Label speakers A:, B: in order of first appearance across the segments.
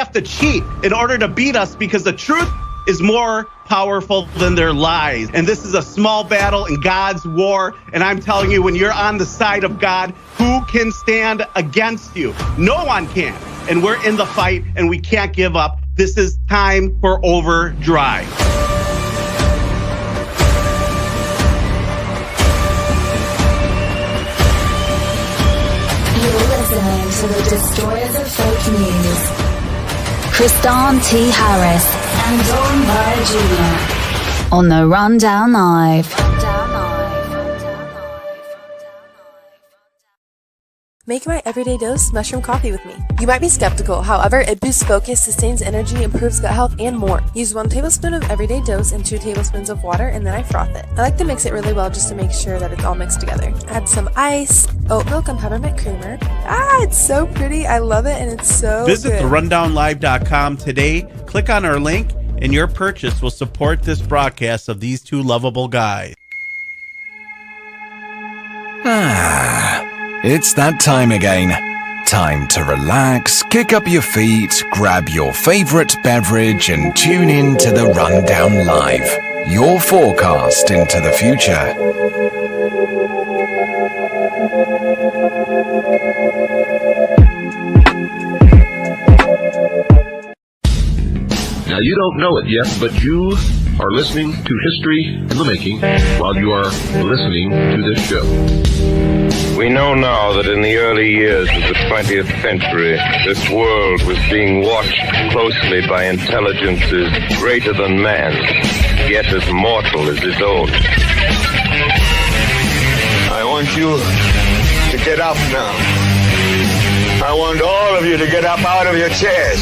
A: have to cheat in order to beat us because the truth is more powerful than their lies. And this is a small battle in God's war. And I'm telling you, when you're on the side of God, who can stand against you? No one can. And we're in the fight and we can't give up. This is time for overdrive.
B: You're listening to the Destroyers of Fake News. Kristan T. Harris and Dawn Via Jr. on the Rundown Live.
C: Make my everyday dose mushroom coffee with me. You might be skeptical, however, it boosts focus, sustains energy, improves gut health, and more. Use 1 tablespoon of everyday dose and 2 tablespoons of water, and then I froth it. I like to mix it really well just to make sure that it's all mixed together. Add some ice, oat milk, and peppermint creamer. It's so pretty. I love it, and it's so
D: Visit
C: good.
D: therundownlive.com today. Click on our link, and your purchase will support this broadcast of these two lovable guys.
E: It's that time again. Time to relax, kick up your feet, grab your favorite beverage, and tune in to the Rundown Live, your forecast into the future.
F: Now, you don't know it yet, but you are listening to History in the Making while you are listening to this show.
G: We know now that in the early years of the 20th century, this world was being watched closely by intelligences greater than man, yet as mortal as his own.
H: I want you to get up now. I want all of you to get up out of your chairs.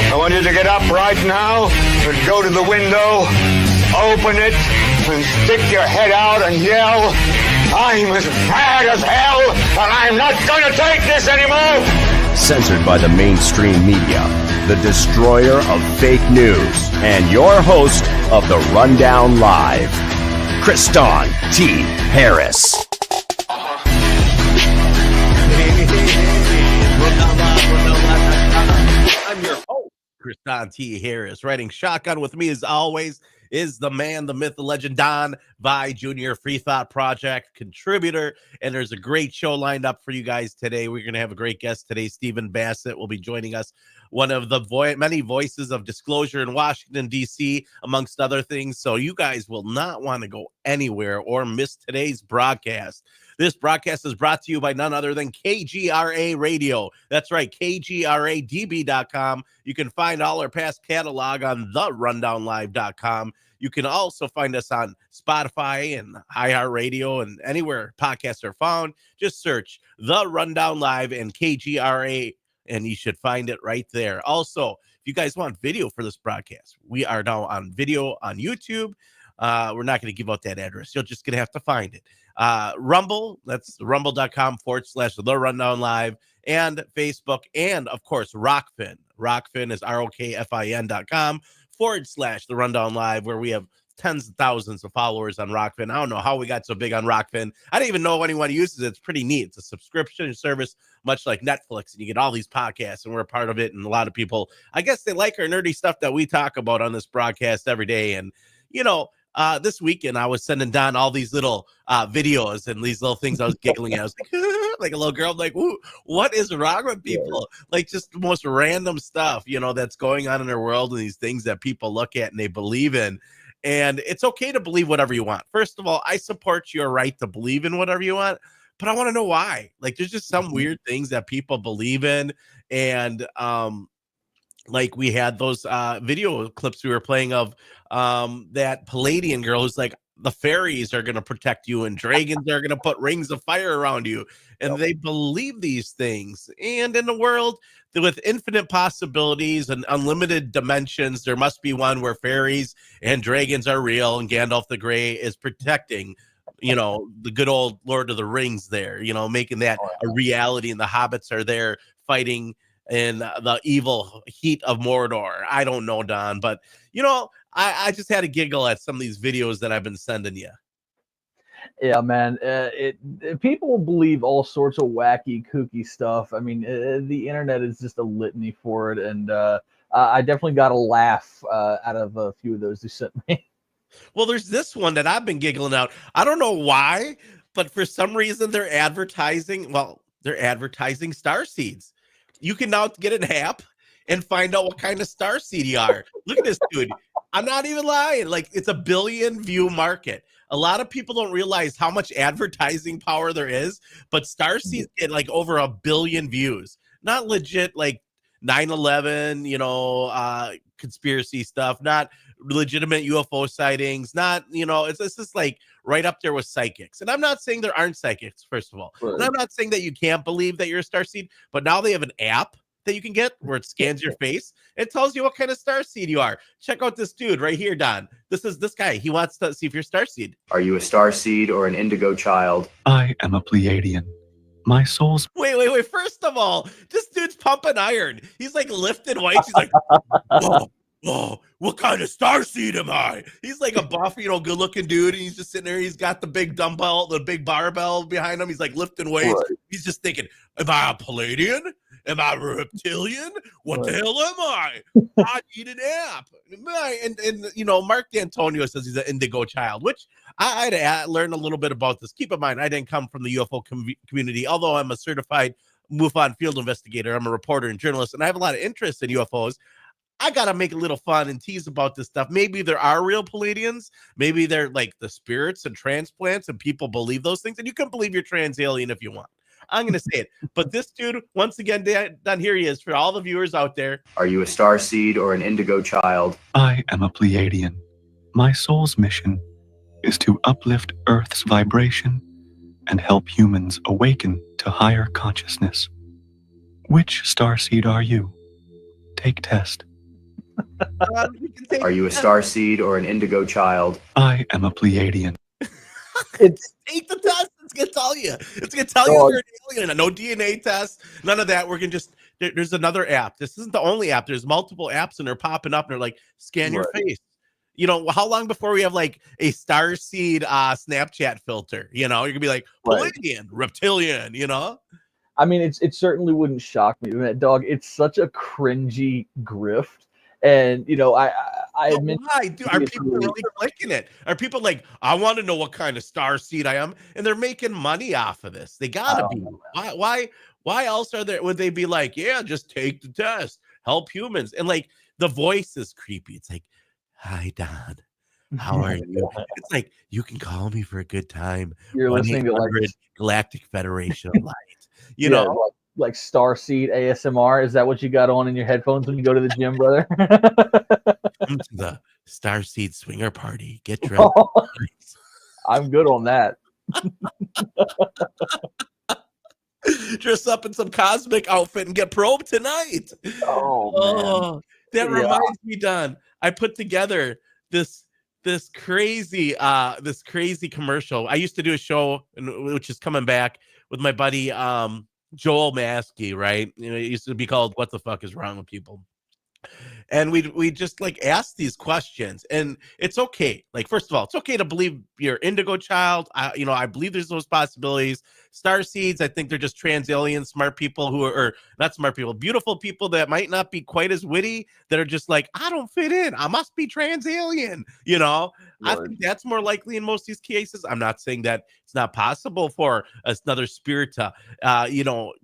H: I want you to get up right now and go to the window, open it, and stick your head out and yell, "I'm as mad as hell, and I'm not going to take this anymore!"
I: Censored by the mainstream media, the destroyer of fake news, and your host of the Rundown Live, Kristan T. Harris.
D: I'm your host, Kristan T. Harris. Riding shotgun with me, as always, is the man, the myth, the legend, Don Vi Jr., Free Thought Project contributor. And there's a great show lined up for you guys today. We're going to have a great guest today. Stephen Bassett will be joining us, one of the many voices of disclosure in Washington, D.C., amongst other things. So you guys will not want to go anywhere or miss today's broadcast. This broadcast is brought to you by none other than KGRA Radio. That's right, KGRADB.com. You can find all our past catalog on therundownlive.com. You can also find us on Spotify and iHeartRadio and anywhere podcasts are found. Just search The Rundown Live and KGRA, and you should find it right there. Also, if you guys want video for this broadcast, we are now on video on YouTube. We're not going to give out that address. You're just going to have to find it. Rumble, that's rumble.com/The Rundown Live, and Facebook, and of course, Rockfin. Rockfin is ROKFIN.com/The Rundown Live, where we have tens of thousands of followers on Rockfin. I don't know how we got so big on Rockfin. I don't even know if anyone uses it. It's pretty neat. It's a subscription service, much like Netflix, and you get all these podcasts, and we're a part of it. And a lot of people, I guess they like our nerdy stuff that we talk about on this broadcast every day. And, you know, this weekend I was sending Don all these little videos and these little things I was giggling at. I was like, like a little girl. I'm like, ooh, what is wrong with people? Like just the most random stuff, you know, that's going on in their world, and these things that people look at and they believe in. And it's okay to believe whatever you want. First of all, I support your right to believe in whatever you want, but I want to know why. Like there's just some weird things that people believe in. And like we had those video clips we were playing of that Palladian girl who's like, the fairies are going to protect you and dragons are going to put rings of fire around you. And they believe these things. And in the world with infinite possibilities and unlimited dimensions, there must be one where fairies and dragons are real and Gandalf the Grey is protecting, you know, the good old Lord of the Rings there, you know, making that a reality, and the hobbits are there fighting in the evil heat of Mordor. I don't know, Don, but, you know, I just had a giggle at some of these videos that I've been sending you.
J: Yeah, man. People believe all sorts of wacky, kooky stuff. I mean, the internet is just a litany for it, and I definitely got a laugh out of a few of those you sent me.
D: Well, there's this one that I've been giggling out. I don't know why, but for some reason they're advertising. Well, they're advertising star seeds. You can now get an app and find out what kind of star seed you are. Look at this, dude. I'm not even lying. Like, it's a 1 billion view market. A lot of people don't realize how much advertising power there is, but star seeds get like over 1 billion views. Not legit, like 9/11, conspiracy stuff, not legitimate UFO sightings, not, it's just like right up there with psychics. And I'm not saying there aren't psychics, first of all. Right. And I'm not saying that you can't believe that you're a star seed, but now they have an app that you can get where it scans your face. It tells you what kind of star seed you are. Check out this dude right here, Don. This is this guy. He wants to see if you're star seed.
K: Are you a star seed or an indigo child?
L: I am a Pleiadian. My soul's...
D: Wait. First of all, this dude's pumping iron. He's like lifting weights. He's like, whoa, what kind of star seed am I? He's like a buff, good looking dude. And he's just sitting there. He's got the big dumbbell, the big barbell behind him. He's like lifting weights. Right. He's just thinking, am I a Palladian? Am I a reptilian? What the hell am I? I need an app. And Mark D'Antonio says he's an indigo child, which I learned a little bit about this. Keep in mind, I didn't come from the UFO community, although I'm a certified MUFON field investigator. I'm a reporter and journalist, and I have a lot of interest in UFOs. I got to make a little fun and tease about this stuff. Maybe there are real Palladians. Maybe they're like the spirits and transplants, and people believe those things. And you can believe you're trans alien if you want. I'm going to say it. But this dude, once again, Dan, here he is for all the viewers out there.
K: Are you a star seed or an indigo child?
L: I am a Pleiadian. My soul's mission is to uplift Earth's vibration and help humans awaken to higher consciousness. Which star seed are you? Take test.
K: Are you a star seed or an indigo child?
L: I am a Pleiadian.
D: Take the test. It's going to tell you. It's going to tell you you're an alien. No DNA test. None of that. We're going to just, there's another app. This isn't the only app. There's multiple apps and they're popping up and they're like, scan your face. How long before we have like a star seed Snapchat filter? You're going to be like, Palladian, reptilian,
J: I mean, it certainly wouldn't shock me. Dog, it's such a cringy grift. And I admit,
D: why, dude? Are people really clicking it? Are people like, I want to know what kind of star seed I am, and they're making money off of this? They gotta be. Why else would they be like, yeah, just take the test, help humans? And like the voice is creepy. It's like, hi, Don. How are you? It's like, you can call me for a good time.
J: You're listening to like
D: Galactic Federation of Light.
J: Like Starseed ASMR. Is that what you got on in your headphones when you go to the gym, brother?
D: Come to the Starseed Swinger Party. Get dressed.
J: I'm good on that.
D: Dress up in some cosmic outfit and get probed tonight.
J: Oh,
D: that reminds me, Don. I put together this crazy commercial. I used to do a show, which is coming back with my buddy Joel Maskey, right? It used to be called "What the Fuck Is Wrong with People," and we just like ask these questions, and it's okay. Like, first of all, it's okay to believe you're indigo child. I believe there's those possibilities. Star seeds, I think they're just trans alien smart people who are not smart people, beautiful people that might not be quite as witty, that are just like, I don't fit in. I must be trans alien. I think that's more likely in most of these cases. I'm not saying that it's not possible for another spirit to,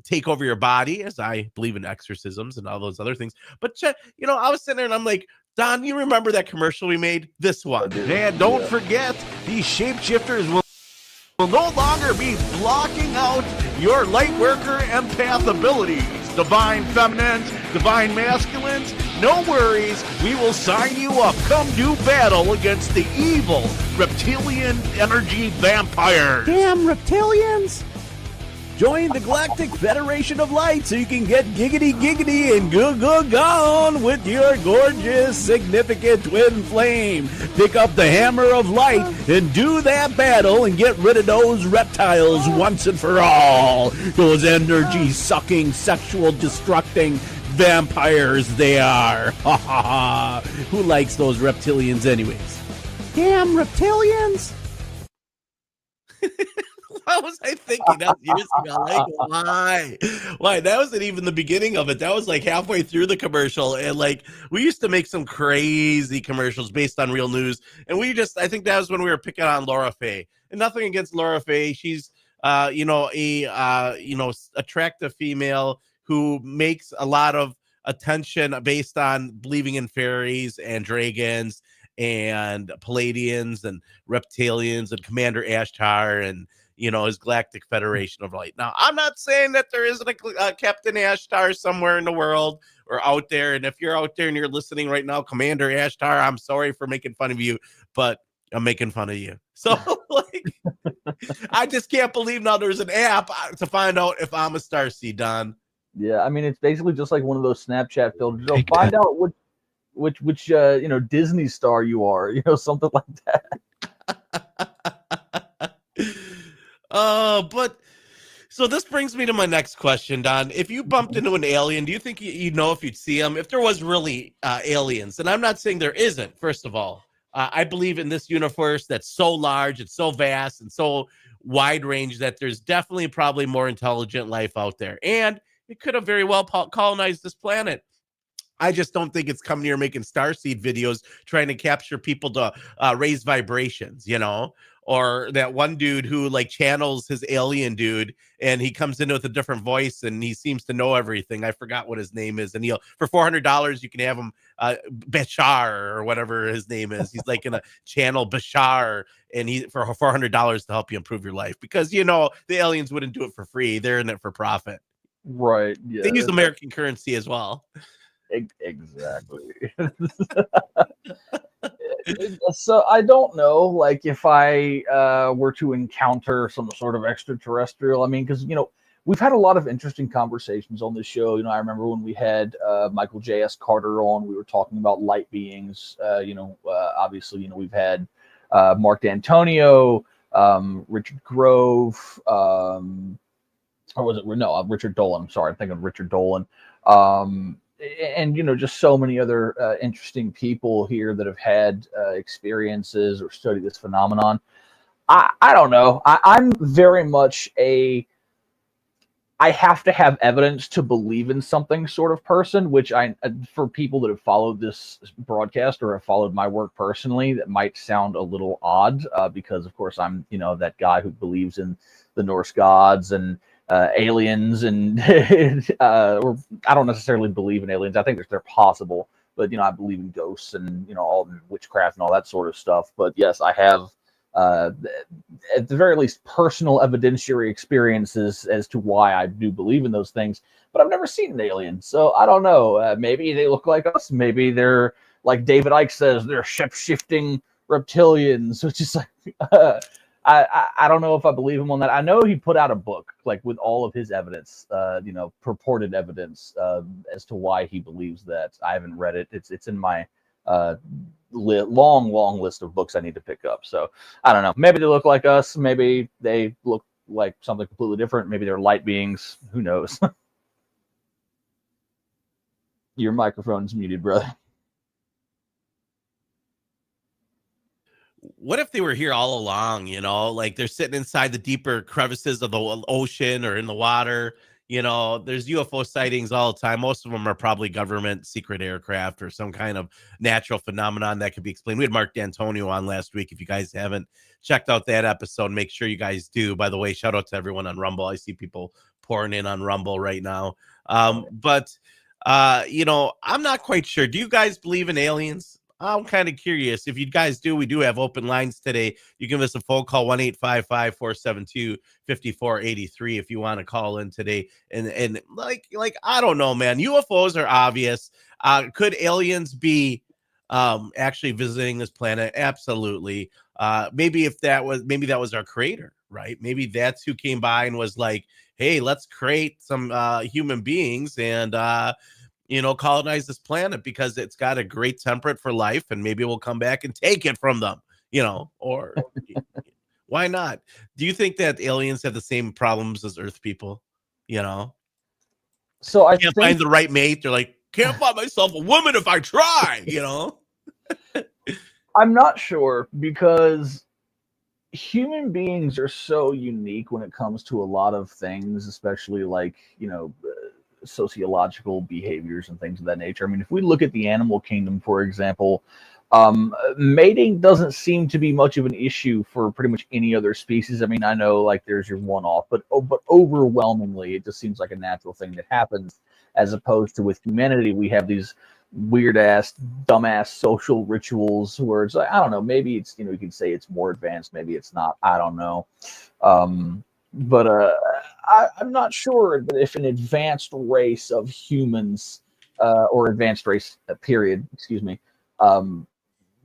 D: take over your body, as I believe in exorcisms and all those other things. But, I was sitting there and I'm like, Don, you remember that commercial we made? This one.
M: And don't forget, these shapeshifters will no longer be blocking out your light worker empath abilities. Divine feminines, divine masculines, no worries. We will sign you up. Come do battle against the evil reptilian energy vampires.
N: Damn reptilians! Join the Galactic Federation of Light so you can get giggity and gone with your gorgeous, significant twin flame. Pick up the hammer of light and do that battle and get rid of those reptiles once and for all. Those energy-sucking, sexual-destructing vampires they are. Ha ha ha. Who likes those reptilians anyways? Damn reptilians!
D: What was I thinking that was years ago? Like, why? Why? That wasn't even the beginning of it. That was like halfway through the commercial. And like, we used to make some crazy commercials based on real news. And I think that was when we were picking on Laura Faye. And nothing against Laura Faye. She's, attractive female who makes a lot of attention based on believing in fairies and dragons and Palladians and reptilians and Commander Ashtar and his Galactic Federation of Light. Now, I'm not saying that there isn't a Captain Ashtar somewhere in the world or out there. And if you're out there and you're listening right now, Commander Ashtar, I'm sorry for making fun of you, but I'm making fun of you. So, I just can't believe now there's an app to find out if I'm a starseed, Don.
J: Yeah, I mean, it's basically just like one of those Snapchat filters. Find out which Disney star you are, something like that.
D: But so this brings me to my next question, Don. If you bumped into an alien, do you think you'd know if you'd see them? If there was really aliens, and I'm not saying there isn't, first of all. I believe in this universe that's so large, it's so vast, and so wide range that there's definitely probably more intelligent life out there. And it could have very well colonized this planet. I just don't think it's coming here making starseed videos trying to capture people to raise vibrations, or that one dude who like channels his alien dude and he comes in with a different voice and he seems to know everything. I forgot what his name is. And for $400, you can have him Bashar or whatever his name is. He's like in a channel Bashar and he for $400 to help you improve your life because, the aliens wouldn't do it for free. They're in it for profit.
J: Right. Yeah.
D: They use American currency as well.
J: Exactly. So I don't know, like if I were to encounter some sort of extraterrestrial. I mean, because we've had a lot of interesting conversations on this show. I remember when we had Michael J.S. Carter on, we were talking about light beings. Obviously, we've had Mark D'Antonio, Richard Grove, or was it Richard Dolan? I'm sorry, I'm thinking of Richard Dolan. And just so many other interesting people here that have had experiences or studied this phenomenon. I don't know. I'm very much I have to have evidence to believe in something sort of person, which for people that have followed this broadcast or have followed my work personally, that might sound a little odd because, of course, I'm that guy who believes in the Norse gods and aliens and or I don't necessarily believe in aliens. I think they're possible, but I believe in ghosts and all witchcraft and all that sort of stuff. But yes, I have at the very least personal evidentiary experiences as to why I do believe in those things, but I've never seen an alien, so I don't know. Maybe they look like us, maybe they're like David Icke says, they're shape-shifting reptilians, which is like I don't know if I believe him on that. I know he put out a book like with all of his evidence, purported evidence as to why he believes that. I haven't read it. It's in my long list of books I need to pick up. So I don't know. Maybe they look like us. Maybe they look like something completely different. Maybe they're light beings. Who knows? Your microphone's muted, brother.
D: What if they were here all along, like they're sitting inside the deeper crevices of the ocean or in the water? There's UFO sightings all the time. Most of them are probably government secret aircraft or some kind of natural phenomenon that could be explained. We had Mark D'Antonio on last week. If you guys haven't checked out that episode, make sure you guys do. By the way, shout out to everyone on Rumble. I see people pouring in on Rumble right now. But I'm not quite sure. Do you guys believe in aliens? I'm kind of curious. If you guys do, we do have open lines today. You can give us a phone call, 1-855-472-5483 if you want to call in today. And like I don't know, man. UFOs are obvious. Could aliens be actually visiting this planet? Absolutely. Maybe that was our creator, right? Maybe that's who came by and was like, hey, let's create some human beings and colonize this planet because it's got a great temperate for life, and maybe we'll come back and take it from them, or why not? Do you think that aliens have the same problems as Earth people?
J: So I
D: can't find the right mate. They're like, can't find myself a woman if I try,
J: I'm not sure because human beings are so unique when it comes to a lot of things, especially like, sociological behaviors and things of that nature. I mean, if we look at the animal kingdom, for example, mating doesn't seem to be much of an issue for pretty much any other species. I mean, I know like there's your one-off, but overwhelmingly, it just seems like a natural thing that happens. As opposed to with humanity, we have these weird ass, dumbass social rituals where it's like, I don't know, maybe it's, you can say it's more advanced, maybe it's not. I don't know. But I'm not sure that if an advanced race of humans, or advanced race, period, excuse me,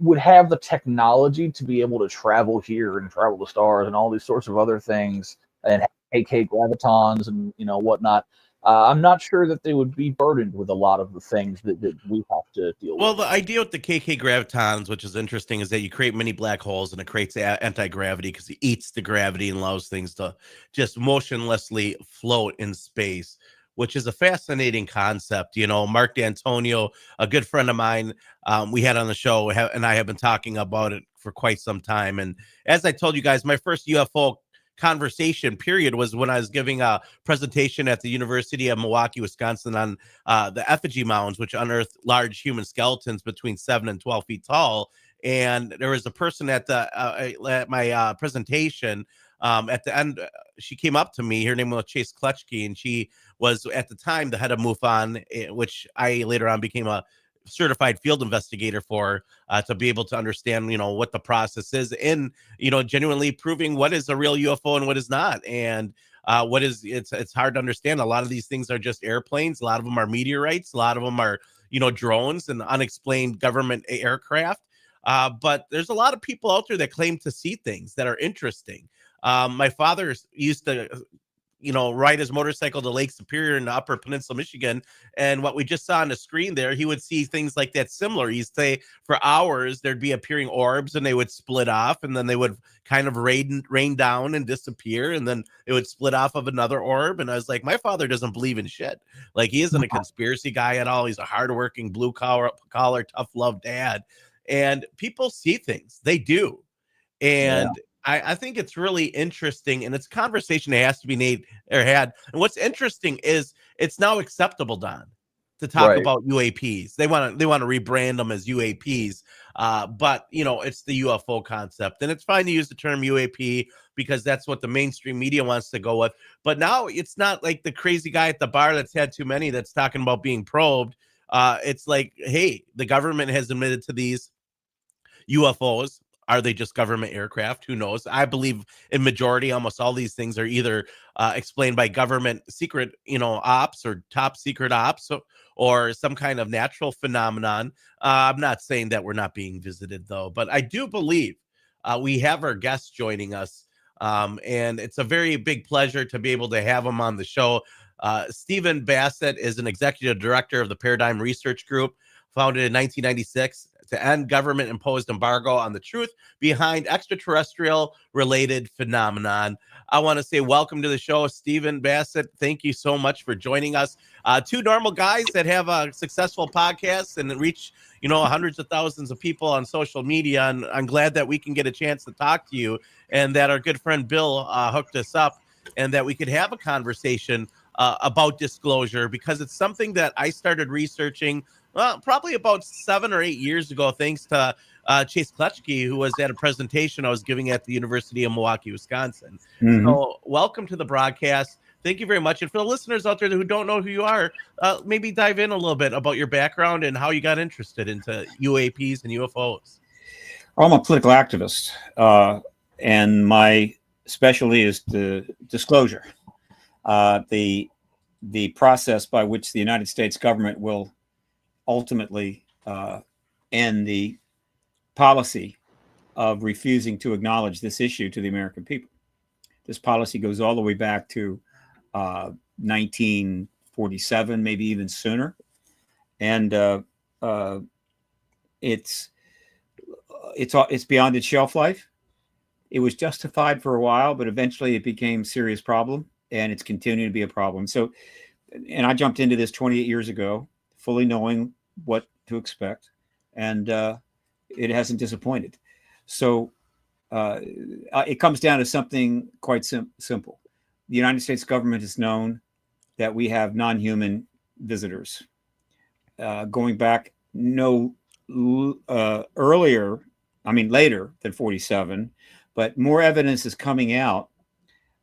J: would have the technology to be able to travel here and travel the stars and all these sorts of other things and AK gravitons and whatnot. I'm not sure that they would be burdened with a lot of the things that we have to deal with.
D: Well, the idea with the KK gravitons, which is interesting, is that you create mini black holes and it creates anti-gravity because it eats the gravity and allows things to just motionlessly float in space, which is a fascinating concept. Mark D'Antonio, a good friend of mine, we had on the show, and I have been talking about it for quite some time. And as I told you guys, my first UFO conversation period was when I was giving a presentation at the University of Milwaukee, Wisconsin, on the effigy mounds, which unearthed large human skeletons between 7 and 12 feet tall. And there was a person at my presentation. At the end, she came up to me. Her name was Chase Kletchke, and she was at the time the head of MUFON, which I later on became a certified field investigator for, to be able to understand, what the process is in, genuinely proving what is a real UFO and what is not. And it's hard to understand. A lot of these things are just airplanes. A lot of them are meteorites. A lot of them are, drones and unexplained government aircraft. But there's a lot of people out there that claim to see things that are interesting. My father used to ride his motorcycle to Lake Superior in the Upper Peninsula, Michigan. And what we just saw on the screen there, he would see things like that similar. He'd say for hours, there'd be appearing orbs and they would split off and then they would kind of rain down and disappear. And then it would split off of another orb. And I was like, my father doesn't believe in shit. Like, he isn't a conspiracy guy at all. He's a hardworking, blue collar, tough love dad. And people see things. They do. And I think it's really interesting, and it's a conversation that has to be made or had. And what's interesting is it's now acceptable, Don, to talk about UAPs. They want to rebrand them as UAPs, but it's the UFO concept, and it's fine to use the term UAP because that's what the mainstream media wants to go with. But now it's not like the crazy guy at the bar that's had too many that's talking about being probed. It's like, hey, the government has admitted to these UFOs. Are they just government aircraft? Who knows? I believe in majority, almost all these things are either explained by government secret, ops or top secret ops or some kind of natural phenomenon. I'm not saying that we're not being visited, though, but I do believe we have our guests joining us. And it's a very big pleasure to be able to have him on the show. Stephen Bassett is an executive director of the Paradigm Research Group, founded in 1996 to end government-imposed embargo on the truth behind extraterrestrial-related phenomenon. I want to say welcome to the show, Stephen Bassett. Thank you so much for joining us. Two normal guys that have a successful podcast and reach, hundreds of thousands of people on social media. And I'm glad that we can get a chance to talk to you and that our good friend Bill hooked us up and that we could have a conversation about disclosure, because it's something that I started researching probably about 7 or 8 years ago, thanks to Chase Kletchke, who was at a presentation I was giving at the University of Milwaukee, Wisconsin. Mm-hmm. So welcome to the broadcast. Thank you very much. And for the listeners out there who don't know who you are, maybe dive in a little bit about your background and how you got interested into UAPs and UFOs.
O: I'm a political activist, and my specialty is the disclosure. The process by which the United States government will ultimately end the policy of refusing to acknowledge this issue to the American people. This policy goes all the way back to 1947, maybe even sooner, and it's beyond its shelf life. It was justified for a while, but eventually it became a serious problem, and it's continuing to be a problem. So, and I jumped into this 28 years ago, fully knowing what to expect, and it hasn't disappointed. So it comes down to something quite simple. The United States government has known that we have non-human visitors. Going back earlier, I mean later than 47, but more evidence is coming out,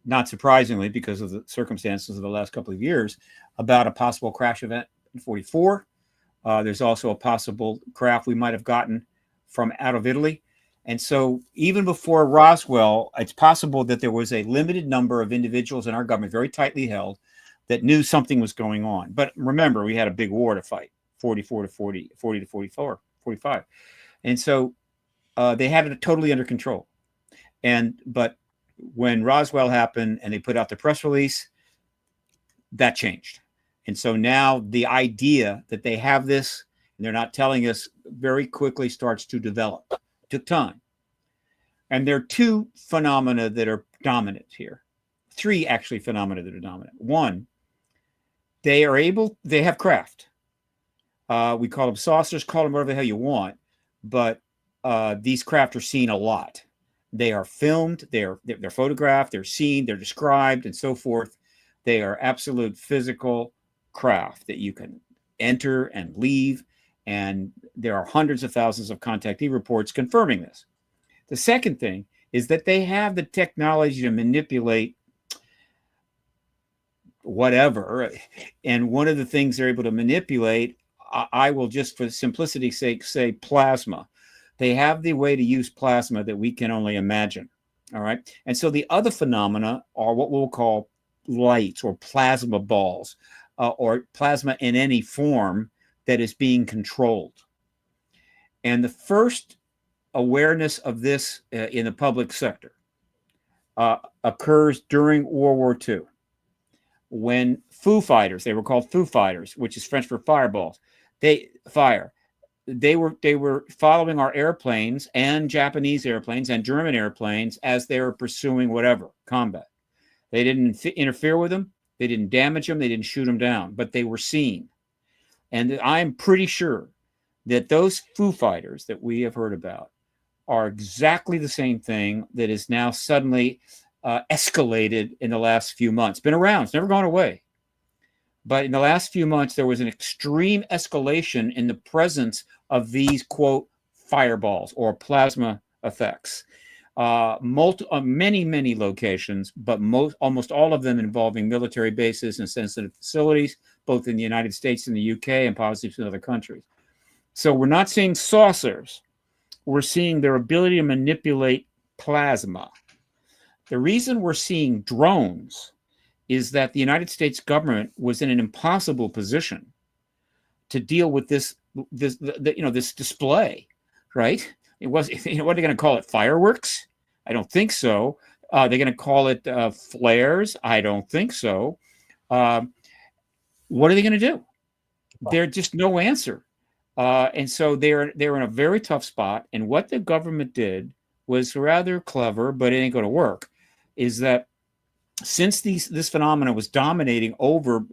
O: not surprisingly because of the circumstances of the last couple of years, about a possible crash event in 44. There's also a possible craft we might have gotten from out of Italy. And so even before Roswell, it's possible that there was a limited number of individuals in our government, very tightly held, that knew something was going on. But remember, we had a big war to fight, 44 to 40, 40 to 44, 45. And so they had it totally under control. But when Roswell happened and they put out the press release, that changed. And so now the idea that they have this and they're not telling us very quickly starts to develop. It took time. And there are two phenomena that are dominant here. Three actually phenomena that are dominant. One, they have craft. We call them saucers, call them whatever the hell you want, but these craft are seen a lot. They are filmed, they're photographed, they're seen, they're described, and so forth. They are absolute physical craft that you can enter and leave, and there are hundreds of thousands of contactee reports confirming this. The second thing is that they have the technology to manipulate whatever, and one of the things they're able to manipulate, I will just for simplicity's sake say plasma. They have the way to use plasma that we can only imagine. All right. And so the other phenomena are what we'll call lights or plasma balls or plasma in any form that is being controlled. And the first awareness of this in the public sector occurs during World War II when Foo Fighters, they were called Foo Fighters, which is French for fireballs. They were following our airplanes and Japanese airplanes and German airplanes as they were pursuing whatever combat. They didn't interfere with them. They didn't damage them. They didn't shoot them down, but they were seen. And I'm pretty sure that those Foo Fighters that we have heard about are exactly the same thing that is now suddenly escalated in the last few months. Been around. It's never gone away. But in the last few months, there was an extreme escalation in the presence of these, quote, fireballs or plasma effects. Many locations, but almost all of them involving military bases and sensitive facilities, both in the United States and the UK and possibly in other countries. So we're not seeing saucers. We're seeing their ability to manipulate plasma. The reason we're seeing drones is that the United States government was in an impossible position to deal with this display, right? It was, what are they going to call it? Fireworks? I don't think so. They're going to call it flares? I don't think so. What are they going to do? There's just no answer. And so they're in a very tough spot. And what the government did was rather clever, but it ain't going to work, is that since this phenomena was dominating over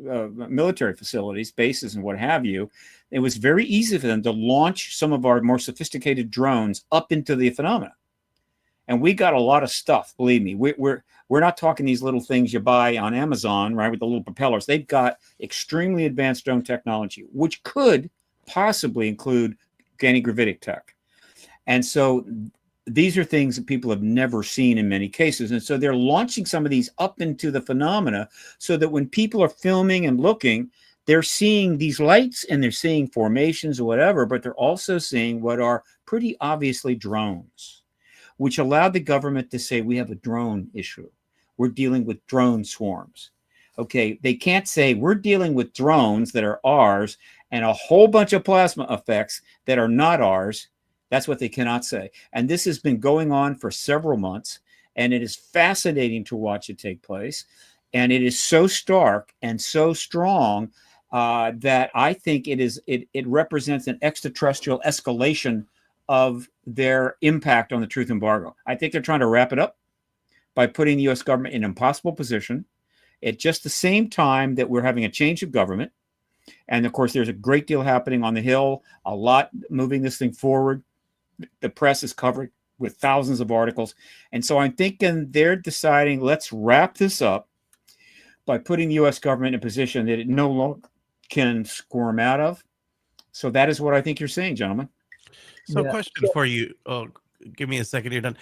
O: military facilities, bases, and what have you, it was very easy for them to launch some of our more sophisticated drones up into the phenomena. And we got a lot of stuff, believe me. We're not talking these little things you buy on Amazon, right, with the little propellers. They've got extremely advanced drone technology, which could possibly include anti-gravitic tech. And so these are things that people have never seen in many cases. And so they're launching some of these up into the phenomena so that when people are filming and looking, they're seeing these lights and they're seeing formations or whatever, but they're also seeing what are pretty obviously drones, which allowed the government to say, we have a drone issue. We're dealing with drone swarms. Okay, they can't say we're dealing with drones that are ours and a whole bunch of plasma effects that are not ours. That's what they cannot say. And this has been going on for several months, and it is fascinating to watch it take place. And it is so stark and so strong that I think it represents an extraterrestrial escalation of their impact on the truth embargo. I think they're trying to wrap it up by putting the U.S. government in an impossible position at just the same time that we're having a change of government. And of course, there's a great deal happening on the Hill, a lot moving this thing forward. The press is covering with thousands of articles. And so I'm thinking they're deciding, let's wrap this up by putting the U.S. government in a position that it no longer can squirm out of. So that is what I think you're saying, gentlemen.
D: So, question for you. Oh, give me a second. You're done.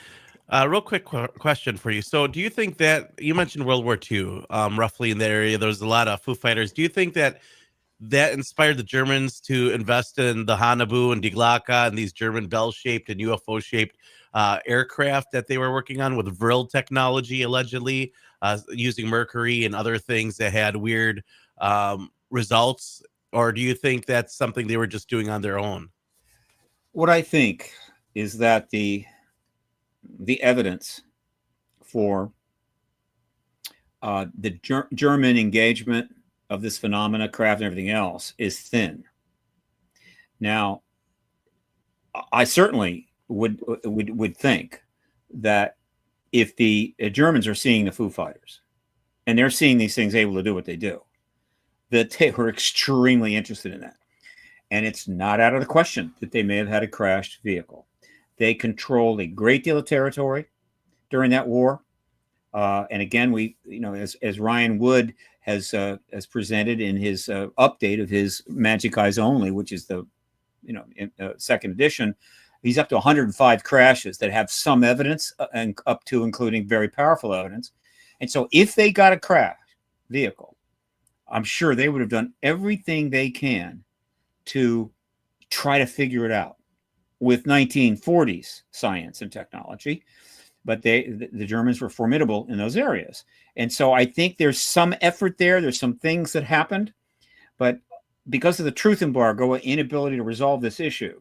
D: Real quick question for you. So, do you think that you mentioned World War II, roughly in that area, there was a lot of Foo Fighters. Do you think that inspired the Germans to invest in the Hanabu and Die Glocke and these German bell-shaped and UFO-shaped aircraft that they were working on with Vril technology, allegedly using mercury and other things that had weird results? Or do you think that's something they were just doing on their own?
O: What I think is that the evidence for the German engagement of this phenomena, craft, and everything else is thin. Now, I certainly would think that if the Germans are seeing the Foo Fighters and they're seeing these things able to do what they do, that they were extremely interested in that. And it's not out of the question that they may have had a crashed vehicle. They controlled a great deal of territory during that war. And again, as Ryan Wood has presented in his update of his Magic Eyes Only, which is the second edition, he's up to 105 crashes that have some evidence and up to including very powerful evidence. And so if they got a crash vehicle, I'm sure they would have done everything they can to try to figure it out with 1940s science and technology. But the Germans were formidable in those areas. And so I think there's some effort there. There's some things that happened. But because of the truth embargo, inability to resolve this issue,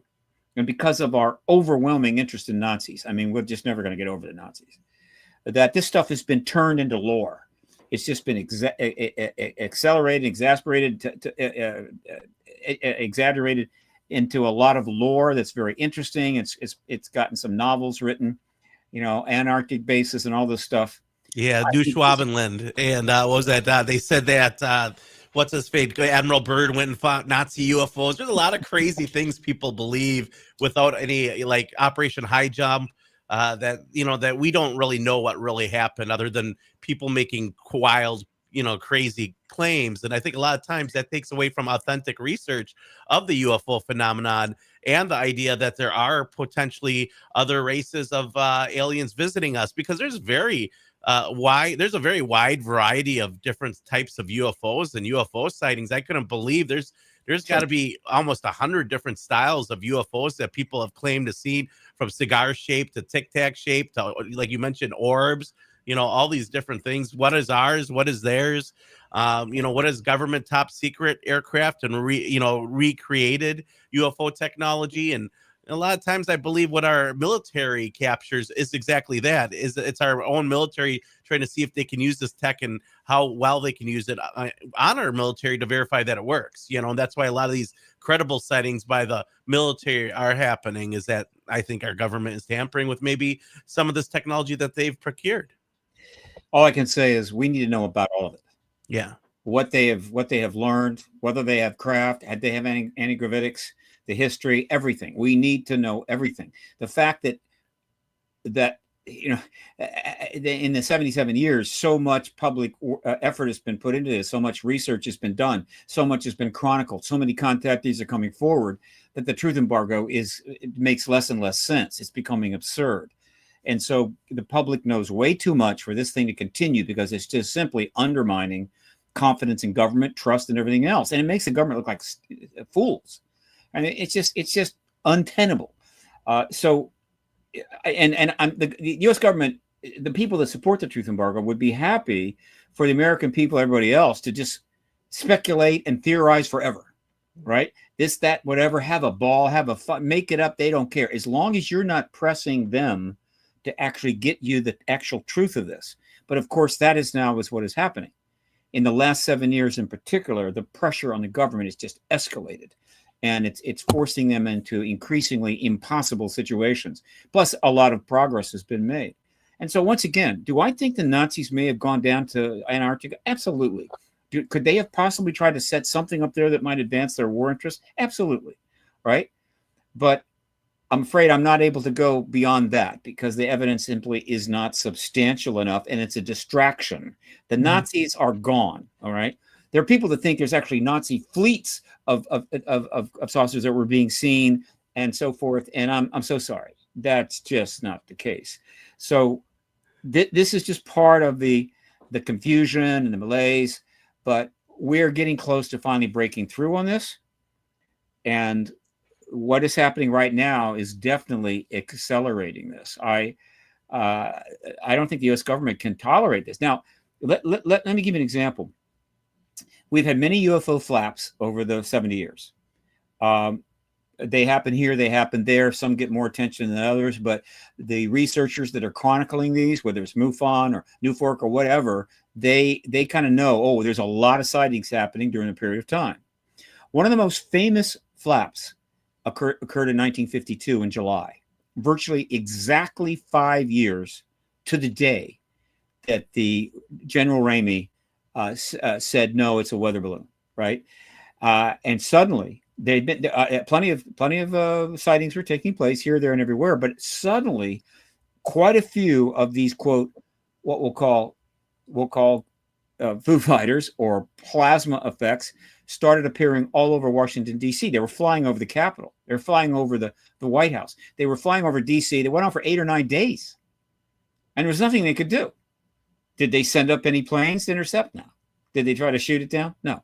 O: and because of our overwhelming interest in Nazis, I mean, we're just never going to get over the Nazis, that this stuff has been turned into lore. It's just been accelerated, exaggerated into a lot of lore that's very interesting. It's gotten some novels written, Antarctic bases and all this stuff.
D: Yeah, New Schwabenland. And what was that? They said that, what's his fate? Admiral Byrd went and fought Nazi UFOs. There's a lot of crazy things people believe without any, like Operation High Jump, that we don't really know what really happened other than people making wild, crazy claims. And I think a lot of times that takes away from authentic research of the UFO phenomenon and the idea that there are potentially other races of aliens visiting us, because there's a very wide variety of different types of UFOs and UFO sightings. I couldn't believe there's got to be almost 100 different styles of UFOs that people have claimed to see, from cigar shape to tic tac shape to, like you mentioned, orbs. All these different things. What is ours? What is theirs? What is government top secret aircraft and recreated UFO technology? And a lot of times I believe what our military captures is exactly that. It's our own military trying to see if they can use this tech and how well they can use it on our military to verify that it works. And that's why a lot of these credible sightings by the military are happening, is that I think our government is tampering with maybe some of this technology that they've procured.
O: All I can say is we need to know about all of it.
D: Yeah.
O: What they have learned, whether they have craft, had they have antigravitics, the history, everything. We need to know everything. The fact that in the 77 years, so much public effort has been put into this, so much research has been done, so much has been chronicled, so many contactees are coming forward, that the truth embargo it makes less and less sense. It's becoming absurd. And so the public knows way too much for this thing to continue, because it's just simply undermining confidence in government, trust, and everything else. And it makes the government look like fools. I mean, it's just untenable. The U.S. government, the people that support the truth embargo, would be happy for the American people, everybody else, to just speculate and theorize forever, right? This, that, whatever, have a ball, have a fun, make it up. They don't care. As long as you're not pressing them to actually get you the actual truth of this. But of course, that is what is happening. In the last 7 years in particular, the pressure on the government is just escalated. And it's forcing them into increasingly impossible situations. Plus, a lot of progress has been made. And so once again, do I think the Nazis may have gone down to Antarctica? Absolutely. Could they have possibly tried to set something up there that might advance their war interests? Absolutely. Right? But I'm afraid I'm not able to go beyond that because the evidence simply is not substantial enough, and it's a distraction. The Nazis are gone. All right. There are people that think there's actually Nazi fleets of saucers that were being seen and so forth. And I'm so sorry. That's just not the case. So this is just part of the confusion and the malaise, but we're getting close to finally breaking through on this. And what is happening right now is definitely accelerating this. I don't think the U.S. government can tolerate this. Now, let me give you an example. We've had many UFO flaps over the 70 years. They happen here, they happen there. Some get more attention than others, but the researchers that are chronicling these, whether it's MUFON or Newfork or whatever, they kind of know, oh, there's a lot of sightings happening during a period of time. One of the most famous flaps occurred in 1952 in July, virtually exactly 5 years to the day that the General Ramey said, no, it's a weather balloon, right? And suddenly, they'd been plenty of sightings were taking place here, there, and everywhere, but suddenly, quite a few of these quote what we'll call Foo Fighters or plasma effects started appearing all over Washington, D.C. They were flying over the Capitol. They were flying over the White House. They were flying over D.C. They went on for 8 or 9 days, and there was nothing they could do. Did they send up any planes to intercept? No. Did they try to shoot it down? No.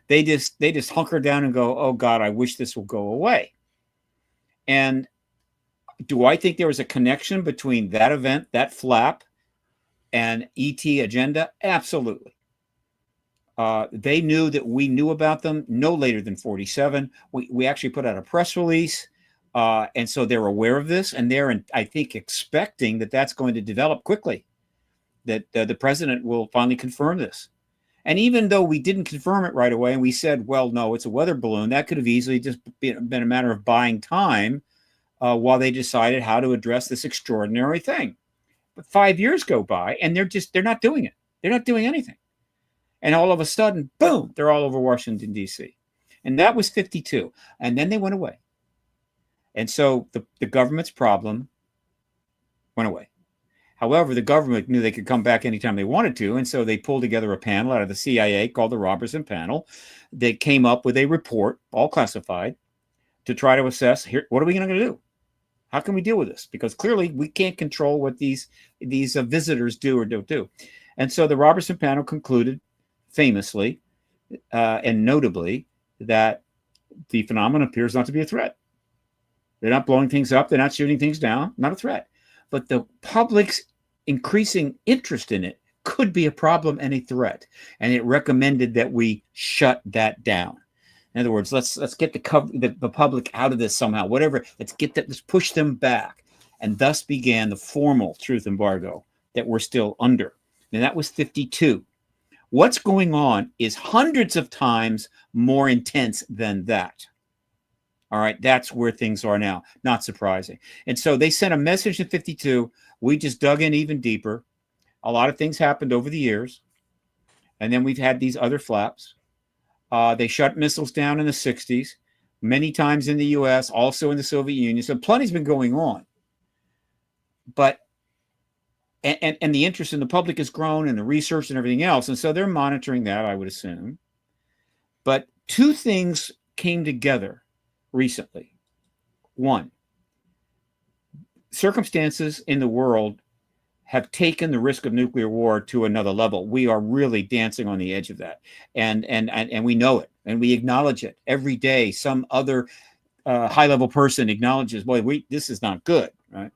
O: They just hunker down and go, oh, God, I wish this will go away. And do I think there was a connection between that event, that flap, and ET agenda? Absolutely. They knew that we knew about them no later than 47. We actually put out a press release. And so they're aware of this. And they're, I think, expecting that that's going to develop quickly, that the president will finally confirm this. And even though we didn't confirm it right away and we said, well, no, it's a weather balloon, that could have easily just been a matter of buying time while they decided how to address this extraordinary thing. But 5 years go by and they're not doing it. They're not doing anything. And all of a sudden, boom, they're all over Washington, D.C. And that was 52. And then they went away. And so the government's problem went away. However, the government knew they could come back anytime they wanted to, and so they pulled together a panel out of the CIA called the Robertson Panel. They came up with a report, all classified, to try to assess, here, what are we going to do? How can we deal with this? Because clearly we can't control what these visitors do or don't do. And so the Robertson Panel concluded famously and notably that the phenomenon appears not to be a threat. They're not blowing things up. They're not shooting things down. Not a threat. But the public's increasing interest in it could be a problem and a threat. And it recommended that we shut that down. In other words, let's get the public out of this somehow. Whatever. Let's push them back. And thus began the formal truth embargo that we're still under. And that was 52. What's going on is hundreds of times more intense than that. All right, that's where things are now. Not surprising. And so they sent a message in 52. We just dug in even deeper. A lot of things happened over the years. And then we've had these other flaps. They shut missiles down in the 60s, many times in the U.S., also in the Soviet Union. So plenty's been going on. But, and the interest in the public has grown and the research and everything else. And so they're monitoring that, I would assume. But two things came together recently. One, circumstances in the world have taken the risk of nuclear war to another level. We are really dancing on the edge of that. And we know it and we acknowledge it every day. Some other high-level person acknowledges, boy, this is not good, right?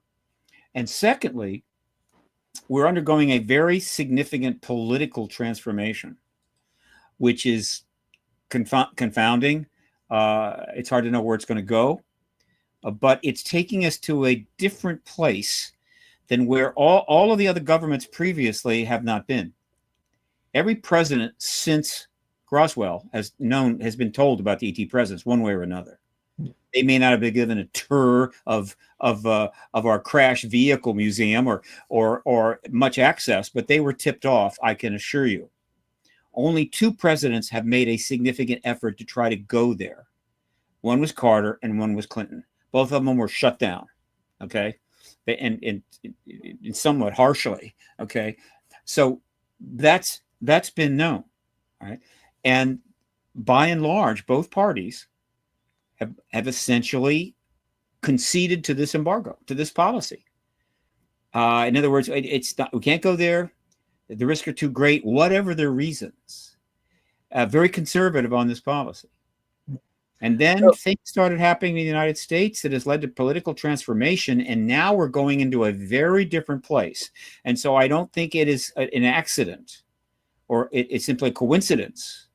O: And secondly, we're undergoing a very significant political transformation, which is confounding. It's hard to know where it's going to go, but it's taking us to a different place than where all of the other governments previously have not been. Every president since Roswell has been told about the ET presence one way or another. They may not have been given a tour of our crash vehicle museum or much access, but they were tipped off, I can assure you. Only two presidents have made a significant effort to try to go there. One was Carter and one was Clinton. Both of them were shut down. Okay. And somewhat harshly. Okay. So that's been known. All right. And by and large, both parties have essentially conceded to this embargo, to this policy. In other words, it's not, we can't go there. The risks are too great, whatever their reasons. Very conservative on this policy. And then things started happening in the United States that has led to political transformation. And now we're going into a very different place. And so I don't think it is an accident or it's simply a coincidence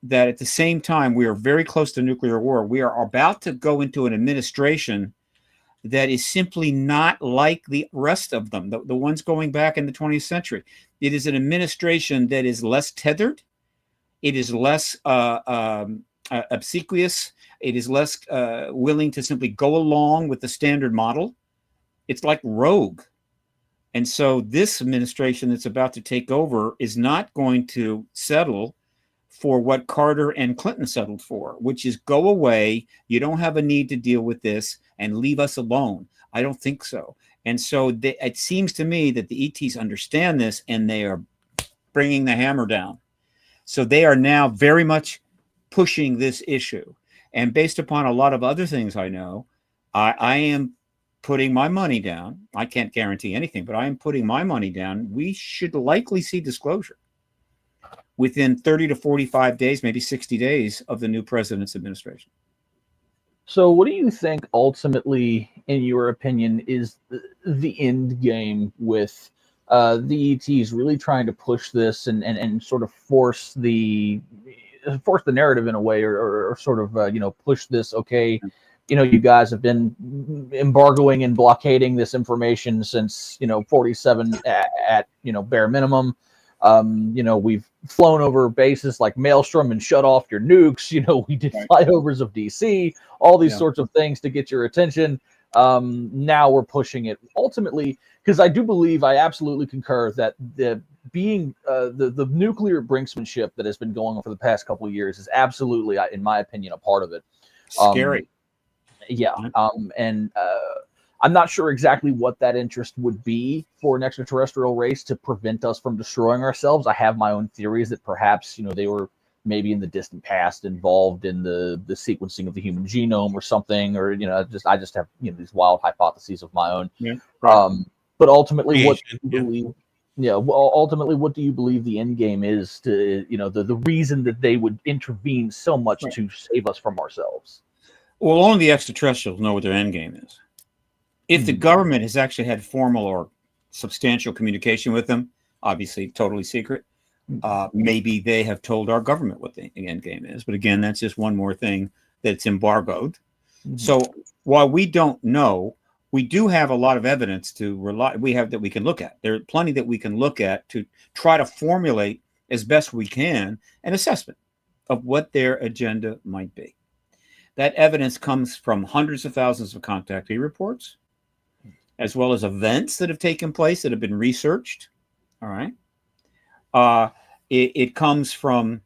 O: that at the same time we are very close to nuclear war. We are about to go into an administration that is simply not like the rest of them, the ones going back in the 20th century. It is an administration that is less tethered. It is less obsequious. It is less willing to simply go along with the standard model. It's like rogue. And so this administration that's about to take over is not going to settle for what Carter and Clinton settled for, which is go away. You don't have a need to deal with this and leave us alone. I don't think so. And so it seems to me that the ETs understand this and they are bringing the hammer down. So they are now very much pushing this issue. And based upon a lot of other things I know, I am putting my money down. I can't guarantee anything, but I am putting my money down. We should likely see disclosure within 30 to 45 days, maybe 60 days of the new president's administration.
J: So what do you think ultimately, in your opinion, is the end game with the ETs really trying to push this and sort of force the narrative in a way, or sort of, push this, okay, you guys have been embargoing and blockading this information since, 47 at bare minimum. We've flown over bases like Maelstrom and shut off your nukes. We did flyovers of DC, all these sorts of things to get your attention. Now we're pushing it ultimately, because I do believe, I absolutely concur that the nuclear brinksmanship that has been going on for the past couple of years is absolutely, in my opinion, a part of it.
O: Scary.
J: I'm not sure exactly what that interest would be for an extraterrestrial race to prevent us from destroying ourselves. I have my own theories that perhaps, they were maybe in the distant past involved in the sequencing of the human genome or something, or, I just have, these wild hypotheses of my own.
O: Yeah.
J: But ultimately, what do you believe? Yeah. Well, ultimately, what do you believe the end game is to, the reason that they would intervene so much to save us from ourselves?
O: Well, only the extraterrestrials know what their end game is. If the government has actually had formal or substantial communication with them, obviously totally secret, maybe they have told our government what the end game is. But again, that's just one more thing that's embargoed. So while we don't know, we do have a lot of evidence to rely. That we can look at. There are plenty that we can look at to try to formulate as best we can an assessment of what their agenda might be. That evidence comes from hundreds of thousands of contactee reports, as well as events that have taken place that have been researched. All right. It comes from,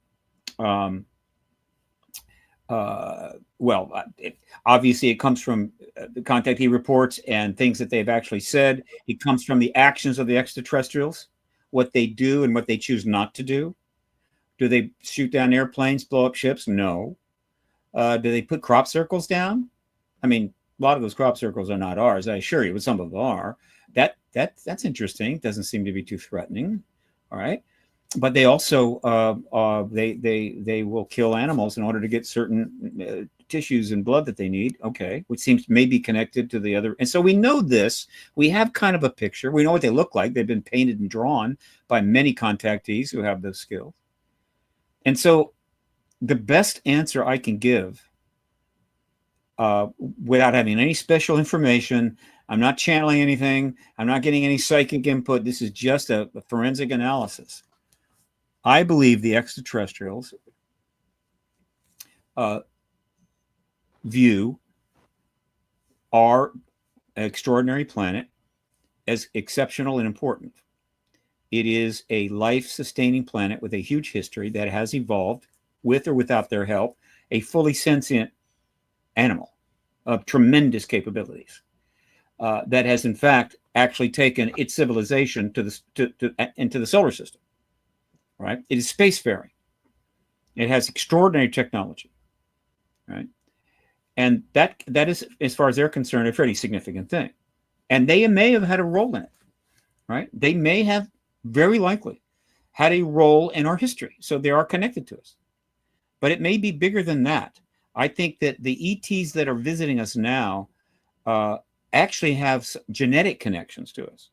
O: obviously it comes from the contactee reports and things that they've actually said. It comes from the actions of the extraterrestrials, what they do and what they choose not to do. Do they shoot down airplanes, blow up ships? No. Do they put crop circles down? I mean, a lot of those crop circles are not ours, I assure you, but some of them are. That's interesting. Doesn't seem to be too threatening. All right. But they also they will kill animals in order to get certain tissues and blood that they need. Okay, which seems maybe connected to the other. And so we know this. We have kind of a picture. We know what they look like. They've been painted and drawn by many contactees who have those skills. And so the best answer I can give, without having any special information, I'm not channeling anything, I'm not getting any psychic input, this is just a forensic analysis. I believe the extraterrestrials view our extraordinary planet as exceptional and important. It is a life-sustaining planet with a huge history that has evolved, with or without their help, a fully sentient animal, of tremendous capabilities that has, in fact, actually taken its civilization into the solar system. Right? It is spacefaring. It has extraordinary technology. Right? And that is, as far as they're concerned, a pretty significant thing. And they may have had a role in it. Right? They may have, very likely, had a role in our history. So they are connected to us. But it may be bigger than that. I think that the ETs that are visiting us now actually have genetic connections to us.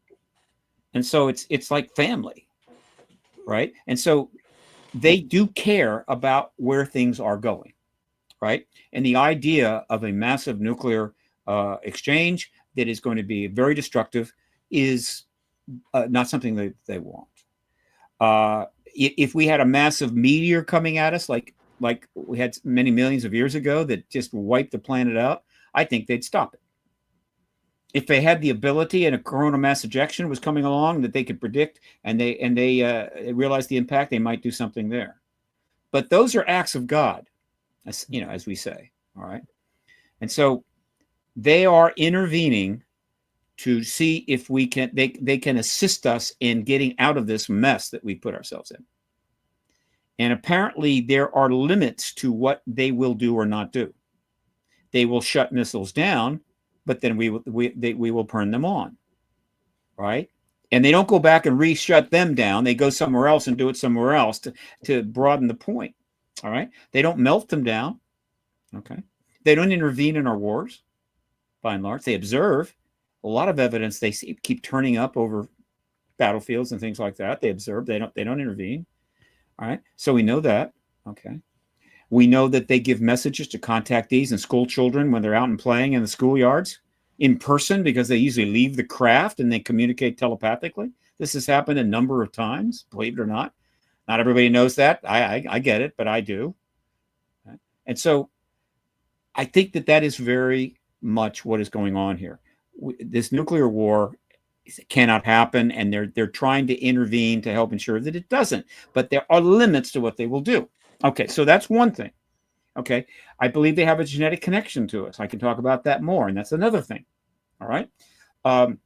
O: And so it's like family, right? And so they do care about where things are going, right? And the idea of a massive nuclear exchange that is going to be very destructive is not something that they want. If we had a massive meteor coming at us, like we had many millions of years ago that just wiped the planet out, I think they'd stop it. If they had the ability and a coronal mass ejection was coming along that they could predict, and they realized the impact, they might do something there. But those are acts of God, as we say. All right, and so they are intervening to see if we can. They can assist us in getting out of this mess that we put ourselves in. And apparently there are limits to what they will do or not do. They will shut missiles down, but then we will burn them on, right? And they don't go back and re-shut them down. They go somewhere else and do it somewhere else to broaden the point, all right? They don't melt them down, okay? They don't intervene in our wars, by and large. They observe. A lot of evidence they keep turning up over battlefields and things like that. They observe. They don't intervene. All right. So we know that. Okay. We know that they give messages to contactees and school children when they're out and playing in the schoolyards in person, because they usually leave the craft and they communicate telepathically. This has happened a number of times, believe it or not. Not everybody knows that. I get it, but I do. Okay. And so I think that is very much what is going on here. This nuclear war cannot happen, and they're trying to intervene to help ensure that it doesn't. But there are limits to what they will do. Okay, so that's one thing. Okay, I believe they have a genetic connection to us. I can talk about that more, and that's another thing. All right, but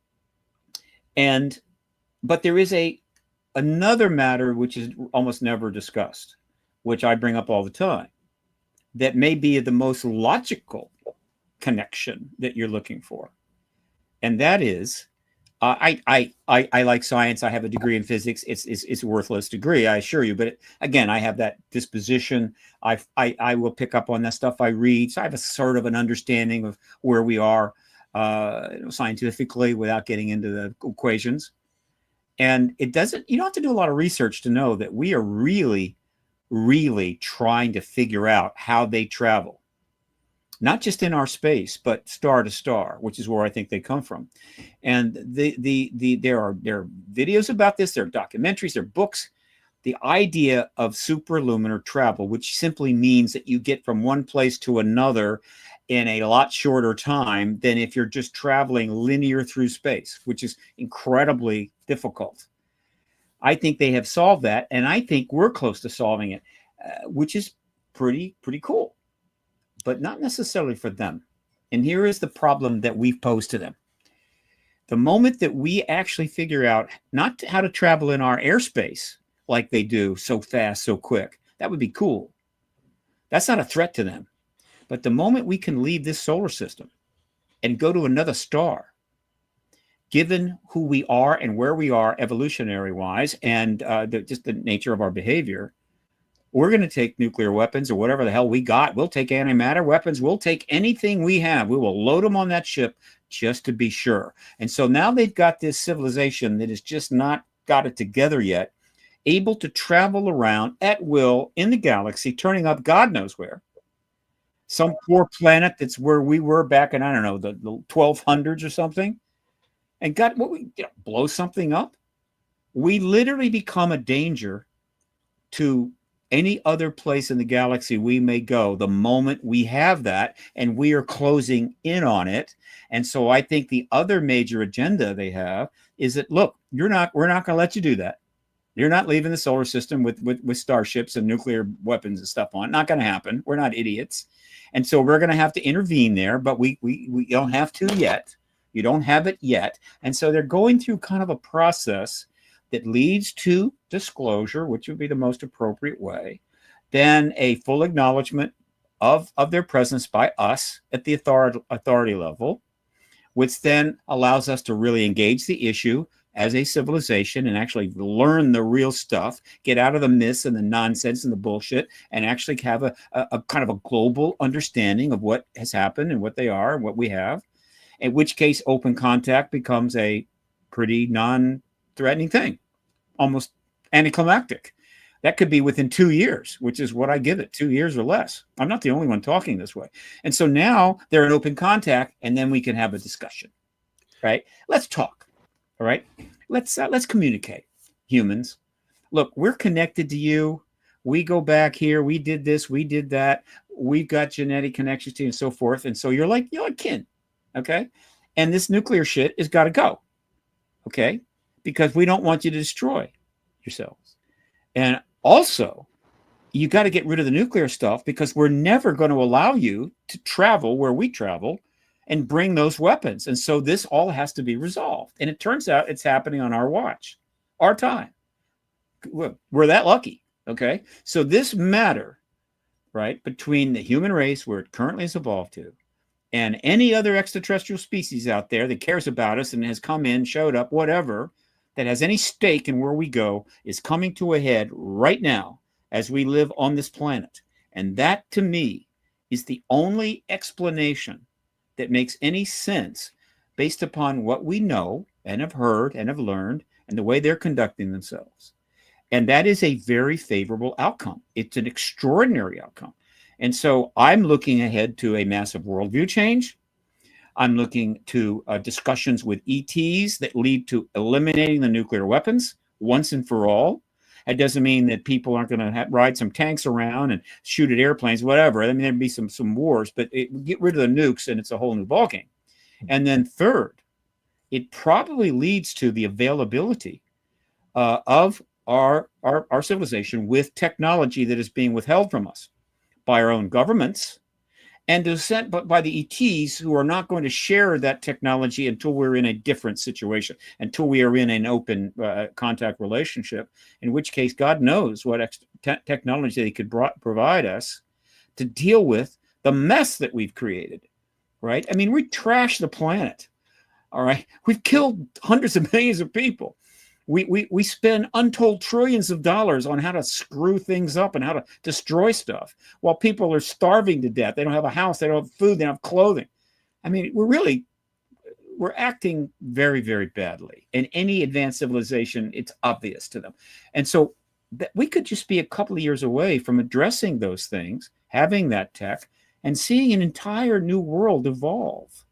O: there is another matter which is almost never discussed, which I bring up all the time, that may be the most logical connection that you're looking for, and that is. I like science. I have a degree in physics. It's a worthless degree, I assure you. But again, I have that disposition. I will pick up on that stuff I read. So I have a sort of an understanding of where we are scientifically without getting into the equations. And you don't have to do a lot of research to know that we are really, really trying to figure out how they travel. Not just in our space, but star to star, which is where I think they come from. And there are videos about this, there are documentaries, there are books. The idea of superlunar travel, which simply means that you get from one place to another in a lot shorter time than if you're just traveling linear through space, which is incredibly difficult. I think they have solved that, and I think we're close to solving it, which is pretty cool. But not necessarily for them. And here is the problem that we've posed to them. The moment that we actually figure out not how to travel in our airspace like they do so fast, so quick, that would be cool. That's not a threat to them. But the moment we can leave this solar system and go to another star, given who we are and where we are evolutionary-wise and just the nature of our behavior, we're going to take nuclear weapons or whatever the hell we got. We'll take antimatter weapons. We'll take anything we have. We will load them on that ship just to be sure. And so now they've got this civilization that has just not got it together yet, able to travel around at will in the galaxy, turning up God knows where. Some poor planet that's where we were back in, I don't know, the 1200s or something. And blow something up. We literally become a danger to any other place in the galaxy we may go the moment we have that, and we are closing in on it. And so I think the other major agenda they have is that, look, we're not going to let you do that. You're not leaving the solar system with starships and nuclear weapons and stuff on. Not going to happen. We're not idiots. And so we're going to have to intervene there, but we don't have to yet. You don't have it yet. And so they're going through kind of a process that leads to disclosure, which would be the most appropriate way, then a full acknowledgement of their presence by us at the authority level, which then allows us to really engage the issue as a civilization and actually learn the real stuff, get out of the myths and the nonsense and the bullshit, and actually have a kind of a global understanding of what has happened and what they are and what we have, in which case open contact becomes a pretty non-threatening thing, almost anticlimactic. That could be within 2 years, which is what I give it, 2 years or less. I'm not the only one talking this way. And so now they're in open contact, and then we can have a discussion, right? Let's talk, all right? Let's communicate, humans. Look, we're connected to you. We go back here. We did this. We did that. We've got genetic connections to you and so forth. And so you're like kin, okay? And this nuclear shit has got to go, okay? Because we don't want you to destroy yourselves. And also, you got to get rid of the nuclear stuff because we're never going to allow you to travel where we travel and bring those weapons. And so this all has to be resolved. And it turns out it's happening on our watch, our time. We're that lucky, okay? So this matter, right, between the human race, where it currently is evolved to, and any other extraterrestrial species out there that cares about us and has come in, showed up, whatever, that has any stake in where we go, is coming to a head right now as we live on this planet. And that, to me, is the only explanation that makes any sense based upon what we know and have heard and have learned and the way they're conducting themselves. And that is a very favorable outcome. It's an extraordinary outcome. And so I'm looking ahead to a massive worldview change. I'm looking to discussions with ETs that lead to eliminating the nuclear weapons once and for all. It doesn't mean that people aren't going to ride some tanks around and shoot at airplanes, whatever. I mean, there'd be some wars, but get rid of the nukes and it's a whole new ballgame. And then third, it probably leads to the availability of our civilization with technology that is being withheld from us by our own governments, and sent by the ETs, who are not going to share that technology until we're in a different situation, until we are in an open contact relationship, in which case God knows what technology they could provide us to deal with the mess that we've created, right? I mean, we trashed the planet, all right? We've killed hundreds of millions of people. We spend untold trillions of dollars on how to screw things up and how to destroy stuff while people are starving to death. They don't have a house, they don't have food, they don't have clothing. I mean, we're acting very, very badly. And any advanced civilization, it's obvious to them. And so we could just be a couple of years away from addressing those things, having that tech, and seeing an entire new world evolve.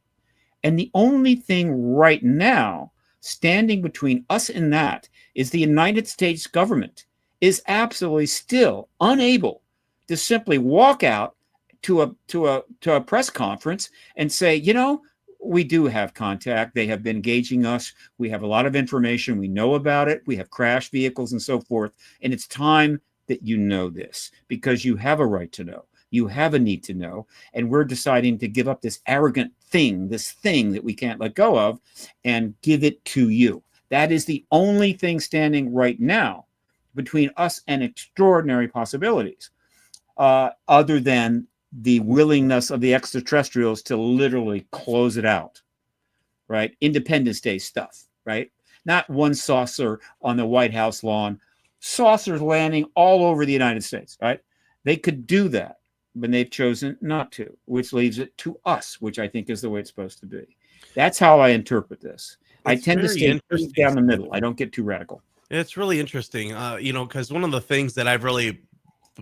O: And the only thing right now standing between us and that is the United States government is absolutely still unable to simply walk out to a press conference and say, you know, we do have contact. They have been engaging us. We have a lot of information. We know about it. We have crash vehicles and so forth. And it's time that you know this, because you have a right to know. You have a need to know. And we're deciding to give up this arrogant thing, this thing that we can't let go of, and give it to you. That is the only thing standing right now between us and extraordinary possibilities, other than the willingness of the extraterrestrials to literally close it out, right? Independence Day stuff, right? Not one saucer on the White House lawn, saucers landing all over the United States, right? They could do that, but they've chosen not to, which leaves it to us, which I think is the way it's supposed to be. That's how I interpret this. I tend to stay down the middle. I don't get too radical.
D: It's really interesting, because one of the things that I've really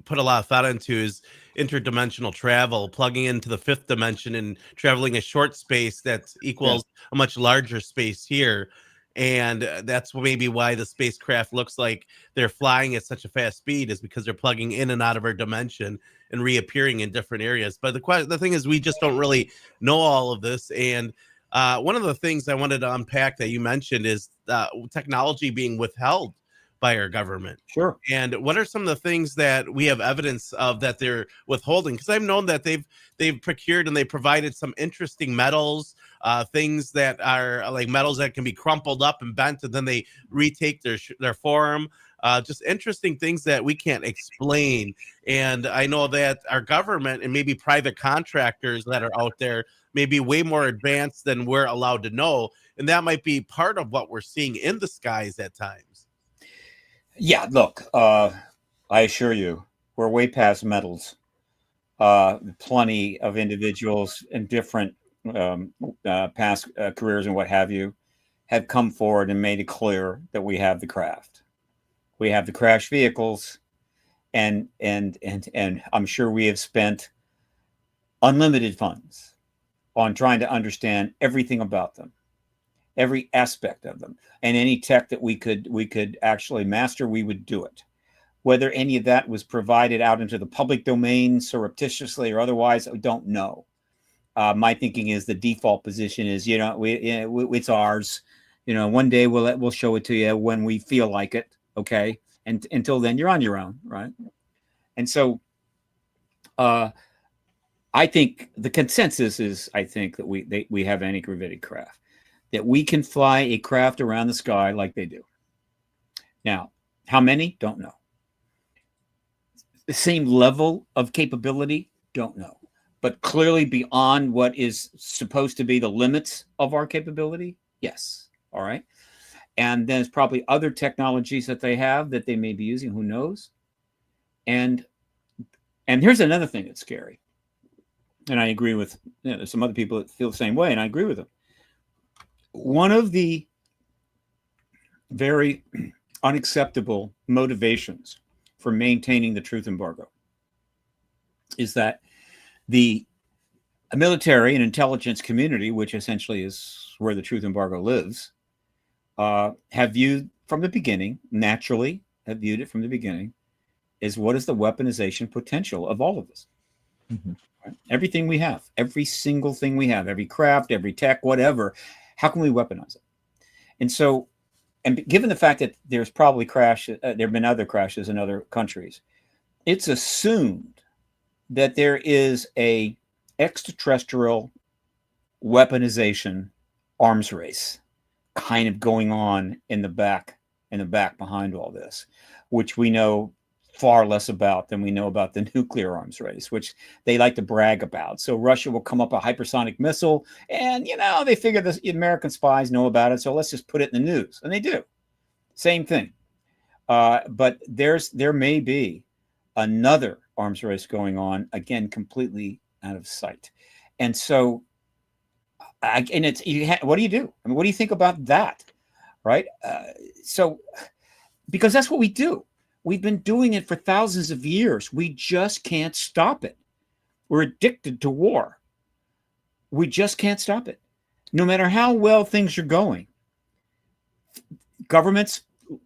D: put a lot of thought into is interdimensional travel, plugging into the fifth dimension and traveling a short space that equals a much larger space here. And that's maybe why the spacecraft looks like they're flying at such a fast speed, is because they're plugging in and out of our dimension and reappearing in different areas. But the thing is, we just don't really know all of this. And one of the things I wanted to unpack that you mentioned is technology being withheld by our government.
O: Sure.
D: And what are some of the things that we have evidence of that they're withholding? Because I've known that they've procured and they provided some interesting metals, things that are like metals that can be crumpled up and bent, and then they retake their form. Just interesting things that we can't explain. And I know that our government and maybe private contractors that are out there may be way more advanced than we're allowed to know. And that might be part of what we're seeing in the skies at times.
O: Yeah, look, I assure you, we're way past metals. Plenty of individuals in different past careers and what have you have come forward and made it clear that we have the craft. We have the crash vehicles, and I'm sure we have spent unlimited funds on trying to understand everything about them, every aspect of them, and any tech that we could actually master, we would do it. Whether any of that was provided out into the public domain surreptitiously or otherwise, I don't know. My thinking is the default position is, it's ours. One day we'll show it to you when we feel like it. Okay. And until then, you're on your own. Right. And so I think the consensus is, I think that we have anti-gravity craft, that we can fly a craft around the sky like they do. Now, how many? Don't know. The same level of capability? Don't know. But clearly beyond what is supposed to be the limits of our capability? Yes. All right. And there's probably other technologies that they have that they may be using. Who knows? And here's another thing that's scary. And I agree with there's some other people that feel the same way, and I agree with them. One of the very unacceptable motivations for maintaining the truth embargo is that the military and intelligence community, which essentially is where the truth embargo lives, have viewed from the beginning, naturally have viewed it from the beginning, is what is the weaponization potential of all of this. Mm-hmm. Right? Everything we have, every single thing we have, every craft, every tech, whatever, how can we weaponize it? And so, and given the fact that there's probably there have been other crashes in other countries, it's assumed that there is a extraterrestrial weaponization arms race kind of going on in the back behind all this, which we know far less about than we know about the nuclear arms race, which they like to brag about. So Russia will come up a hypersonic missile, and they figure the American spies know about it, so let's just put it in the news, and they do. Same thing. But there may be another arms race going on, again, completely out of sight. And so, what do you do? I mean, what do you think about that? Right? So, because that's what we do. We've been doing it for thousands of years. We just can't stop it. We're addicted to war. We just can't stop it. No matter how well things are going, governments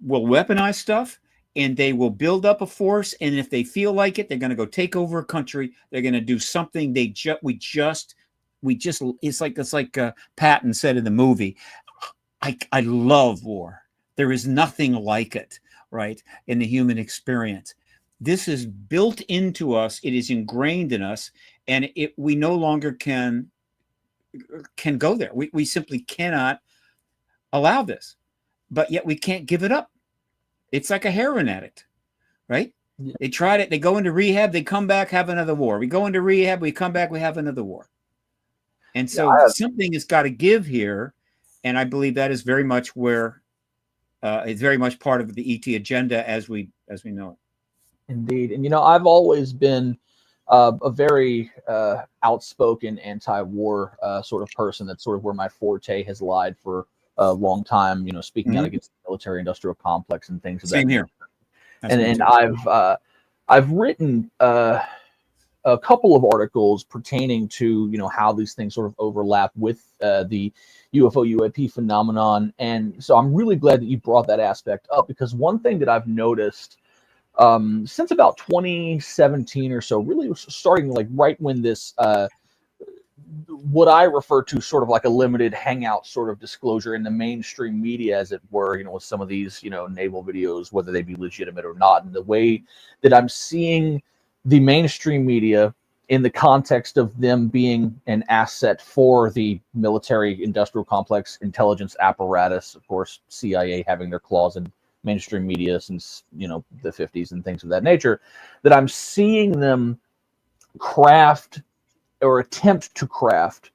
O: will weaponize stuff and they will build up a force. And if they feel like it, they're going to go take over a country. They're going to do something. It's like Patton said in the movie, I love war. There is nothing like it, right, in the human experience. This is built into us. It is ingrained in us, and we no longer can go there. We simply cannot allow this, but yet we can't give it up. It's like a heroin addict, right? Yeah. They tried it. They go into rehab. They come back, have another war. We go into rehab. We come back. We have another war. And so something has got to give here, and I believe that is very much where it's very much part of the ET agenda as we know it.
J: Indeed. And, I've always been a very outspoken anti-war sort of person. That's sort of where my forte has lied for a long time, speaking out against the military industrial complex and things of that.
O: Same here.
J: And I've written a couple of articles pertaining to, how these things sort of overlap with the UFO UAP phenomenon. And so I'm really glad that you brought that aspect up, because one thing that I've noticed since about 2017 or so, really starting like right when this what I refer to sort of like a limited hangout sort of disclosure in the mainstream media, as it were, with some of these, naval videos, whether they be legitimate or not. And the way that I'm seeing the mainstream media in the context of them being an asset for the military industrial complex intelligence apparatus, of course, CIA having their claws in mainstream media since, the 50s and things of that nature, that I'm seeing them craft or attempt to craft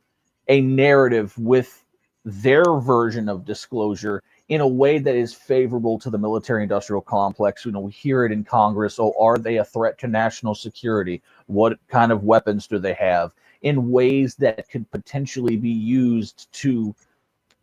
J: a narrative with their version of disclosure in a way that is favorable to the military industrial complex. We hear it in Congress. Oh, are they a threat to national security? What kind of weapons do they have? In ways that could potentially be used to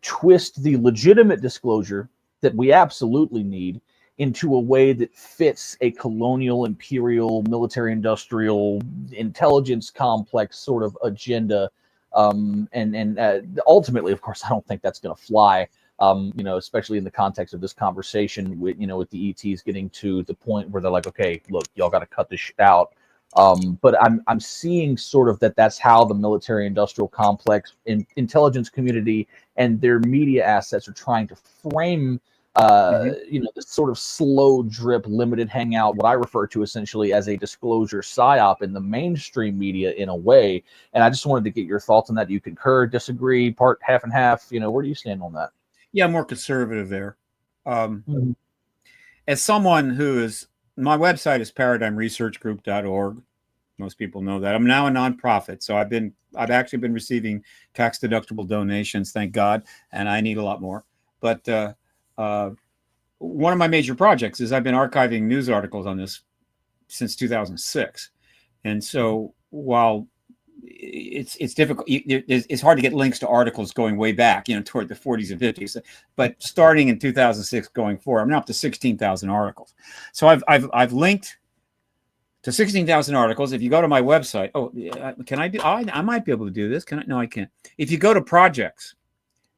J: twist the legitimate disclosure that we absolutely need into a way that fits a colonial, imperial, military industrial intelligence complex sort of agenda. And ultimately, of course, I don't think that's going to fly. Especially in the context of this conversation with the ETs getting to the point where they're like, okay, look, y'all got to cut this shit out. But I'm seeing sort of that's how the military industrial complex intelligence community and their media assets are trying to frame this sort of slow drip, limited hangout, what I refer to essentially as a disclosure psyop in the mainstream media in a way. And I just wanted to get your thoughts on that. Do you concur, disagree, part half and half? Where do you stand on that?
O: Yeah, I'm more conservative there. As someone who is, my website is paradigmresearchgroup.org. Most people know that. I'm now a nonprofit, so I've actually been receiving tax deductible donations, thank God, and I need a lot more. But one of my major projects is I've been archiving news articles on this since 2006, and so while it's difficult, it's hard to get links to articles going way back, toward the 40s and 50s, but starting in 2006 going forward, I'm now up to 16,000 articles. So I've linked to 16,000 articles. If you go to my website, can I do? I might be able to do this. Can I? No, I can't. If you go to projects,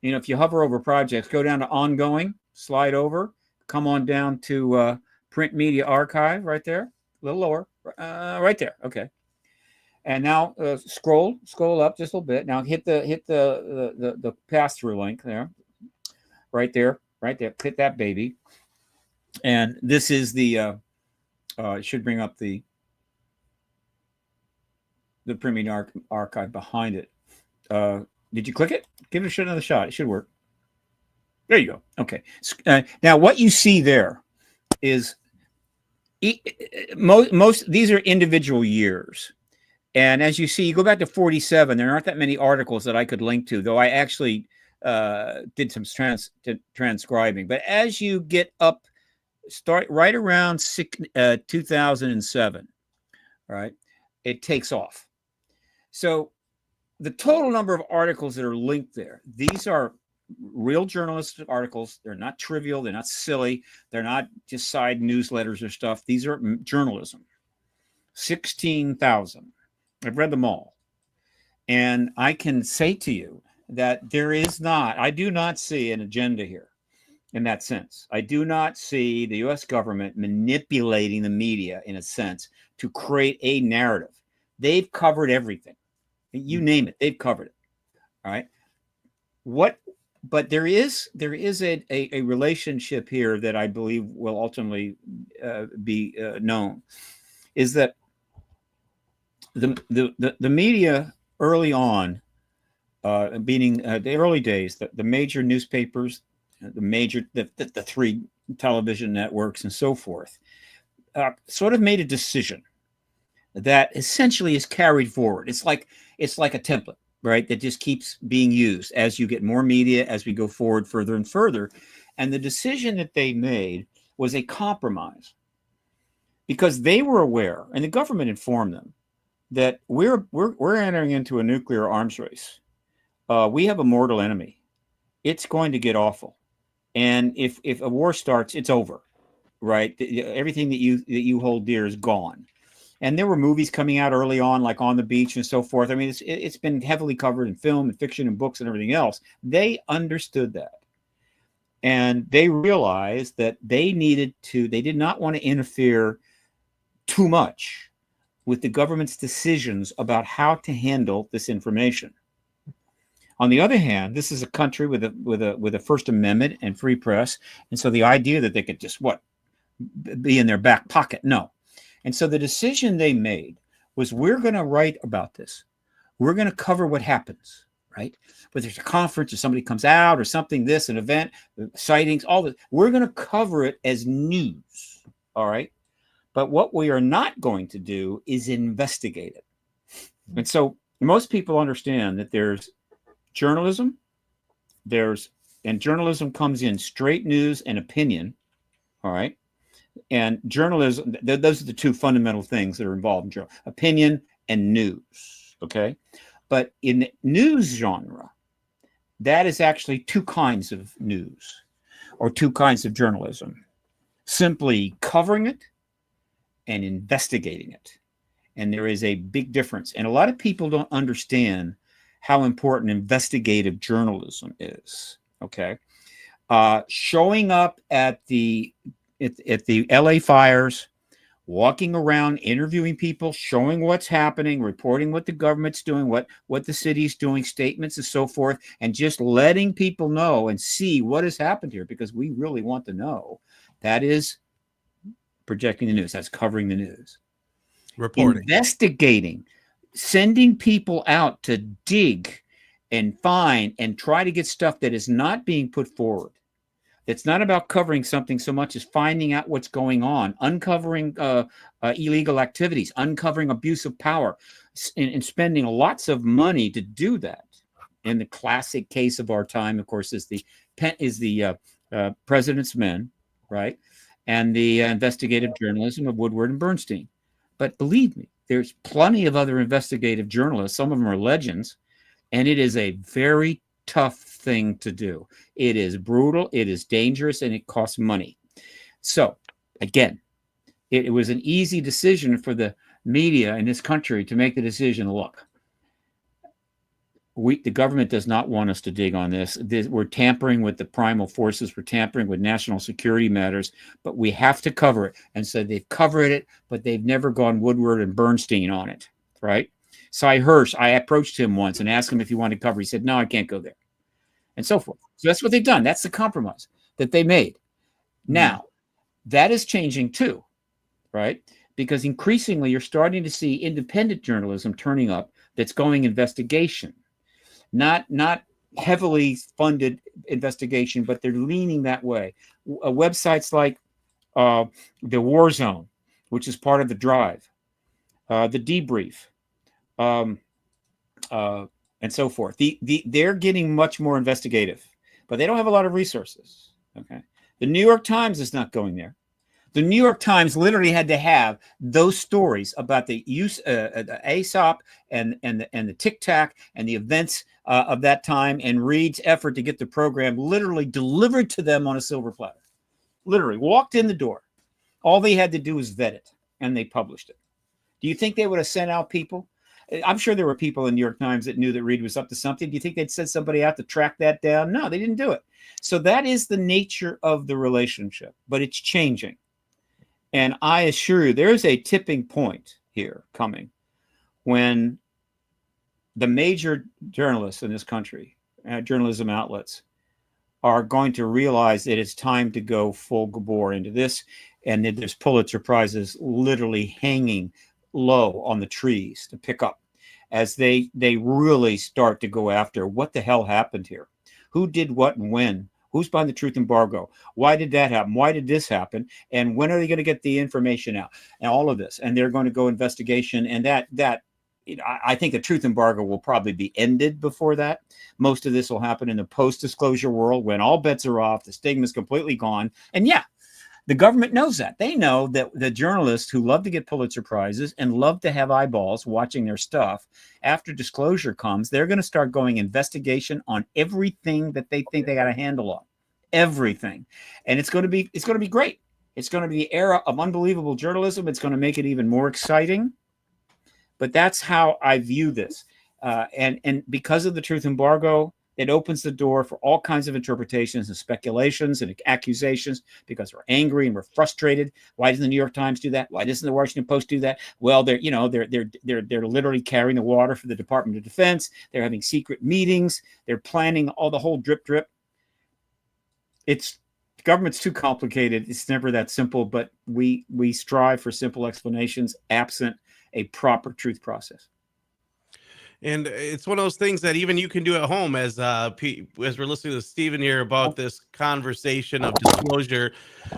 O: if you hover over projects, go down to ongoing, slide over, come on down to print media archive right there, a little lower, right there. Okay. And now scroll up just a little bit. Now hit the pass-through link there, right there. Hit that baby. And this is the it should bring up the Premium Archive behind it. Did you click it? Give it another shot. It should work. There you go. Okay. Now what you see there is most these are individual years. And as you see, you go back to 47, there aren't that many articles that I could link to, though I actually did some transcribing. But as you get up, start right around 2007, right, it takes off. So the total number of articles that are linked there, these are real journalistic articles. They're not trivial. They're not silly. They're not just side newsletters or stuff. These are journalism. 16,000. I've read them all. And I can say to you that I do not see an agenda here in that sense. I do not see the U.S. government manipulating the media in a sense to create a narrative. They've covered everything. You name it, they've covered it. All right. But there is a relationship here that I believe will ultimately be known, is that the media early on, meaning the early days, the major newspapers, the three television networks and so forth, sort of made a decision that essentially is carried forward. It's like a template, right? That just keeps being used as you get more media, as we go forward further and further. And the decision that they made was a compromise, because they were aware, and the government informed them, that we're entering into a nuclear arms race. We have a mortal enemy. It's going to get awful, and if a war starts, it's over, right? Everything that you hold dear is gone. And there were movies coming out early on, like On the Beach and so forth. I mean, it's been heavily covered in film and fiction and books and everything else. They understood that, and they realized that they did not want to interfere too much with the government's decisions about how to handle this information. On the other hand, this is a country with a First Amendment and free press, and so the idea that they could just be in their back pocket, no. And so the decision they made was, we're going to write about this. We're going to cover what happens, right? Whether it's a conference or somebody comes out or something, an event, sightings, all this, we're going to cover it as news, all right? But what we are not going to do is investigate it. And so most people understand that there's journalism, and journalism comes in straight news and opinion, all right? And journalism, those are the two fundamental things that are involved in journalism: opinion and news, okay? But in the news genre, that is actually two kinds of news or two kinds of journalism: simply covering it and investigating it. And there is a big difference. And a lot of people don't understand how important investigative journalism is, okay? Showing up at the LA fires, walking around, interviewing people, showing what's happening, reporting what the government's doing, what the city's doing, statements and so forth, and just letting people know and see what has happened here, because we really want to know. That is projecting the news. That's covering the news.
D: Reporting.
O: Investigating, sending people out to dig and find and try to get stuff that is not being put forward. It's not about covering something so much as finding out what's going on, uncovering illegal activities, uncovering abuse of power, and spending lots of money to do that. And the classic case of our time, of course, is the President's Men, right? And the investigative journalism of Woodward and Bernstein. But believe me, there's plenty of other investigative journalists. Some of them are legends, and it is a very tough thing to do. It is brutal, it is dangerous, and it costs money. So, again, it was an easy decision for the media in this country to make the decision, look, the government does not want us to dig on this. We're tampering with the primal forces. We're tampering with national security matters, but we have to cover it. And so they've covered it, but they've never gone Woodward and Bernstein on it, right? Cy Hirsch, I approached him once and asked him if he wanted to cover. He said, no, I can't go there, and so forth. So that's what they've done. That's the compromise that they made. Now, that is changing too, right? Because increasingly you're starting to see independent journalism turning up that's going investigation. Not heavily funded investigation, but they're leaning that way. Websites like the War Zone, which is part of the Drive, the Debrief, and so forth. They're getting much more investigative, but they don't have a lot of resources. Okay, the New York Times is not going there. The New York Times literally had to have those stories about the use the ASOP and the Tic Tac and the events of that time, and Reed's effort to get the program literally delivered to them on a silver platter. Literally walked in the door. All they had to do was vet it, and they published it. Do you think they would have sent out people? I'm sure there were people in New York Times that knew that Reed was up to something. Do you think they'd send somebody out to track that down? No, they didn't do it. So that is the nature of the relationship, but it's changing. And I assure you, there's a tipping point here coming when the major journalists in this country, journalism outlets, are going to realize that it's time to go full bore into this, and that there's Pulitzer Prizes literally hanging low on the trees to pick up as they really start to go after what the hell happened here, who did what and when. Who's behind the truth embargo? Why did that happen? Why did this happen? And when are they going to get the information out? And all of this. And they're going to go investigation. And I think the truth embargo will probably be ended before that. Most of this will happen in the post-disclosure world when all bets are off, the stigma is completely gone. And yeah, the government knows that. They know that the journalists who love to get Pulitzer Prizes and love to have eyeballs watching their stuff, after disclosure comes, they're going to start going investigation on everything that they think they got a handle on. Everything. And it's going to be great. It's going to be the era of unbelievable journalism. It's going to make it even more exciting. But that's how I view this. And because of the truth embargo, It opens the door for all kinds of interpretations and speculations and accusations because we're angry and we're frustrated. Why doesn't the New York Times do that? Why doesn't the Washington Post do that? Well, they're literally carrying the water for the Department of Defense. They're having secret meetings. They're planning all the whole drip. Government's too complicated. It's never that simple, but we strive for simple explanations absent a proper truth process.
D: And it's one of those things that even you can do at home, as we're listening to Stephen here about this conversation of disclosure.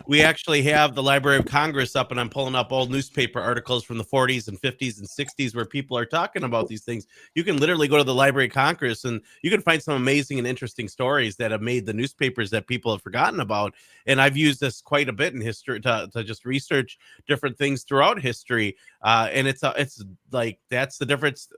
D: We actually have the Library of Congress up, and I'm pulling up old newspaper articles from the 40s and 50s and 60s where people are talking about these things. You can literally go to the Library of Congress and you can find some amazing and interesting stories that have made the newspapers that people have forgotten about. And I've used this quite a bit in history to just research different things throughout history. And it's like, that's the difference.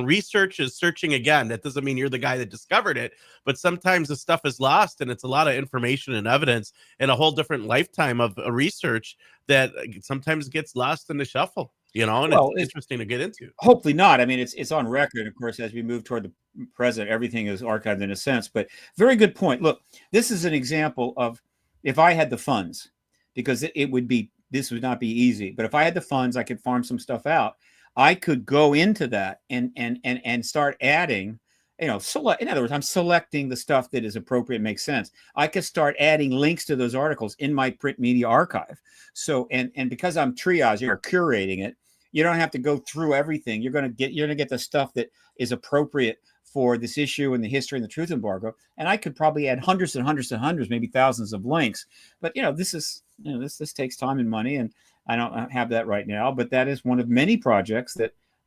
D: Research is searching again. That doesn't mean you're the guy that discovered it, but sometimes the stuff is lost, and it's a lot of information and evidence and a whole different lifetime of research that sometimes gets lost in the shuffle, and it's interesting to get into.
O: Hopefully not. I mean, it's on record. Of course, as we move toward the present, everything is archived in a sense, but very good point. Look, this is an example of if I had the funds, because this would not be easy, but if I had the funds, I could farm some stuff out. I could go into that and start adding, in other words, I'm selecting the stuff that is appropriate, makes sense. I could start adding links to those articles in my print media archive. So, and because I'm triaging or curating it, you don't have to go through everything. You're going to get the stuff that is appropriate for this issue and the history and the truth embargo. And I could probably add hundreds and hundreds and hundreds, maybe thousands of links. But, this takes time and money, and I don't have that right now, but that is one of many projects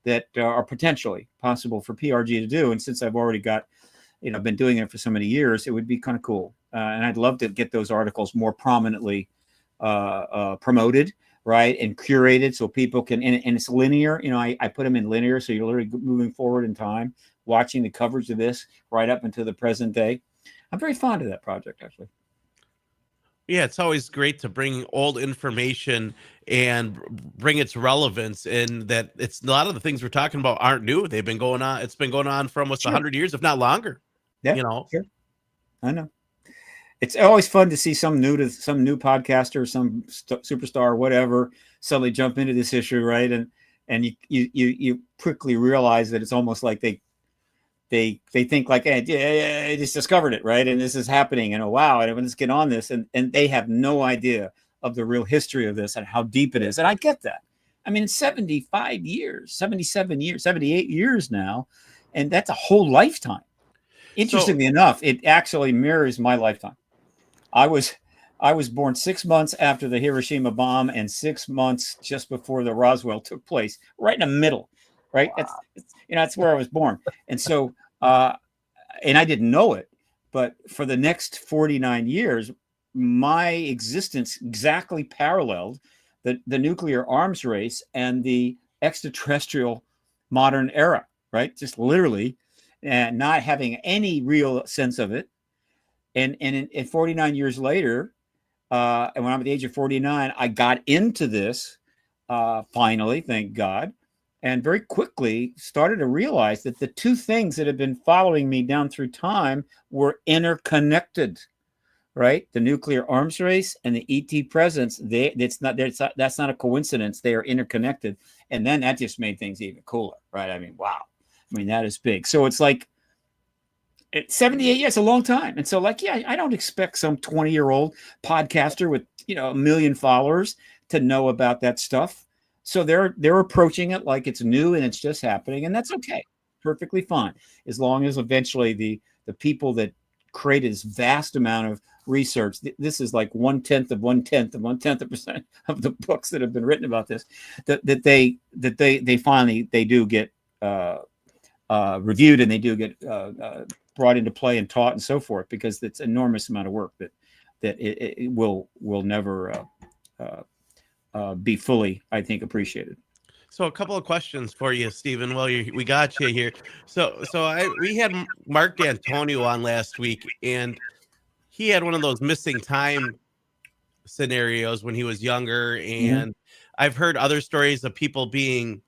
O: that are potentially possible for PRG to do. And since I've already got, been doing it for so many years, it would be kind of cool. And I'd love to get those articles more prominently promoted, right, and curated so people can, and it's linear. I put them in linear, so you're literally moving forward in time, watching the coverage of this right up into the present day. I'm very fond of that project, actually.
D: Yeah, it's always great to bring old information and bring its relevance, in that it's a lot of the things we're talking about aren't new. They've been going on. It's been going on for almost 100 years, if not longer.
O: Yeah, sure. I know. It's always fun to see some new podcaster, some superstar, or whatever, suddenly jump into this issue, right? And you quickly realize that it's almost like they think like, hey, I just discovered it, right? And this is happening, and wow, and let's get on this, and they have no idea of the real history of this and how deep it is. And I get that. I mean, it's 75 years, 77 years, 78 years now, and that's a whole lifetime. Interestingly enough, it actually mirrors my lifetime. I was born 6 months after the Hiroshima bomb and 6 months just before the Roswell took place, right in the middle, right? Wow. That's where I was born. And so, and I didn't know it, but for the next 49 years, my existence exactly paralleled the nuclear arms race and the extraterrestrial modern era, right? Just literally, and not having any real sense of it. And 49 years later, and when I'm at the age of 49, I got into this finally, thank God. And very quickly started to realize that the two things that have been following me down through time were interconnected, right? The nuclear arms race and the ET presence. That's not a coincidence. They are interconnected. And then that just made things even cooler, right? I mean, wow. I mean, that is big. So it's like, it's 78 years, a long time. And so I don't expect some 20-year-old podcaster with, 1 million followers to know about that stuff. So they're approaching it like it's new and it's just happening, and that's okay, perfectly fine, as long as eventually the people that created this vast amount of research. This is like 1/10 of 1/10 of 1/10 of percent of the books that have been written about this. That they finally do get reviewed, and they do get brought into play and taught and so forth, because it's an enormous amount of work that it will never be fully, I think, appreciated.
D: So a couple of questions for you, Stephen. Well, we got you here. We had Mark D'Antonio on last week, and he had one of those missing time scenarios when he was younger. And I've heard other stories of people being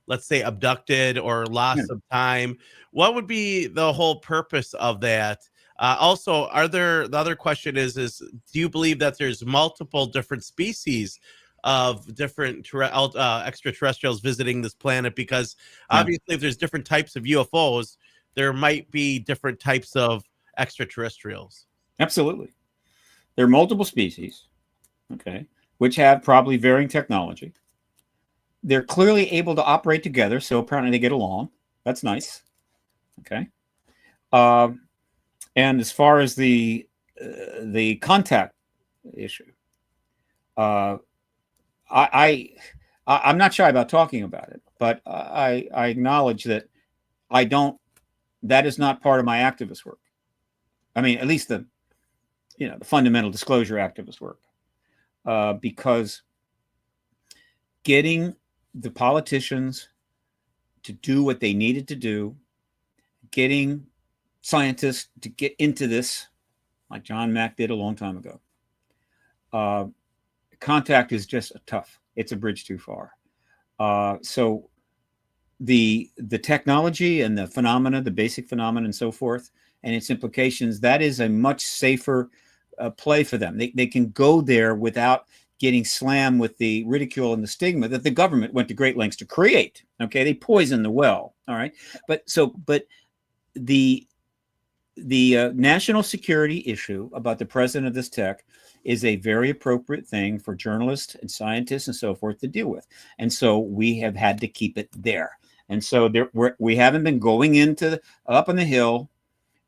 D: let's say, abducted or loss of time? What would be the whole purpose of that? Also, the other question is do you believe that there's multiple different species of different extraterrestrials visiting this planet? Because obviously, if there's different types of UFOs, there might be different types of extraterrestrials.
O: Absolutely. There are multiple species, okay, which have probably varying technology. They're clearly able to operate together, so apparently they get along. That's nice. Okay. And as far as the contact issue, I'm not shy about talking about it, but I acknowledge that that is not part of my activist work. I mean, at least the fundamental disclosure activist work, because getting the politicians to do what they needed to do, getting scientists to get into this, like John Mack did a long time ago. Contact is just tough. It's a bridge too far. So the technology and the phenomena, the basic phenomena and so forth, and its implications, that is a much safer play for them. They can go there without getting slammed with the ridicule and the stigma that the government went to great lengths to create. Okay, they poison the well. All right, but the national security issue about the president of this tech is a very appropriate thing for journalists and scientists and so forth to deal with, and so we have had to keep it there. And so we haven't been going up on the hill,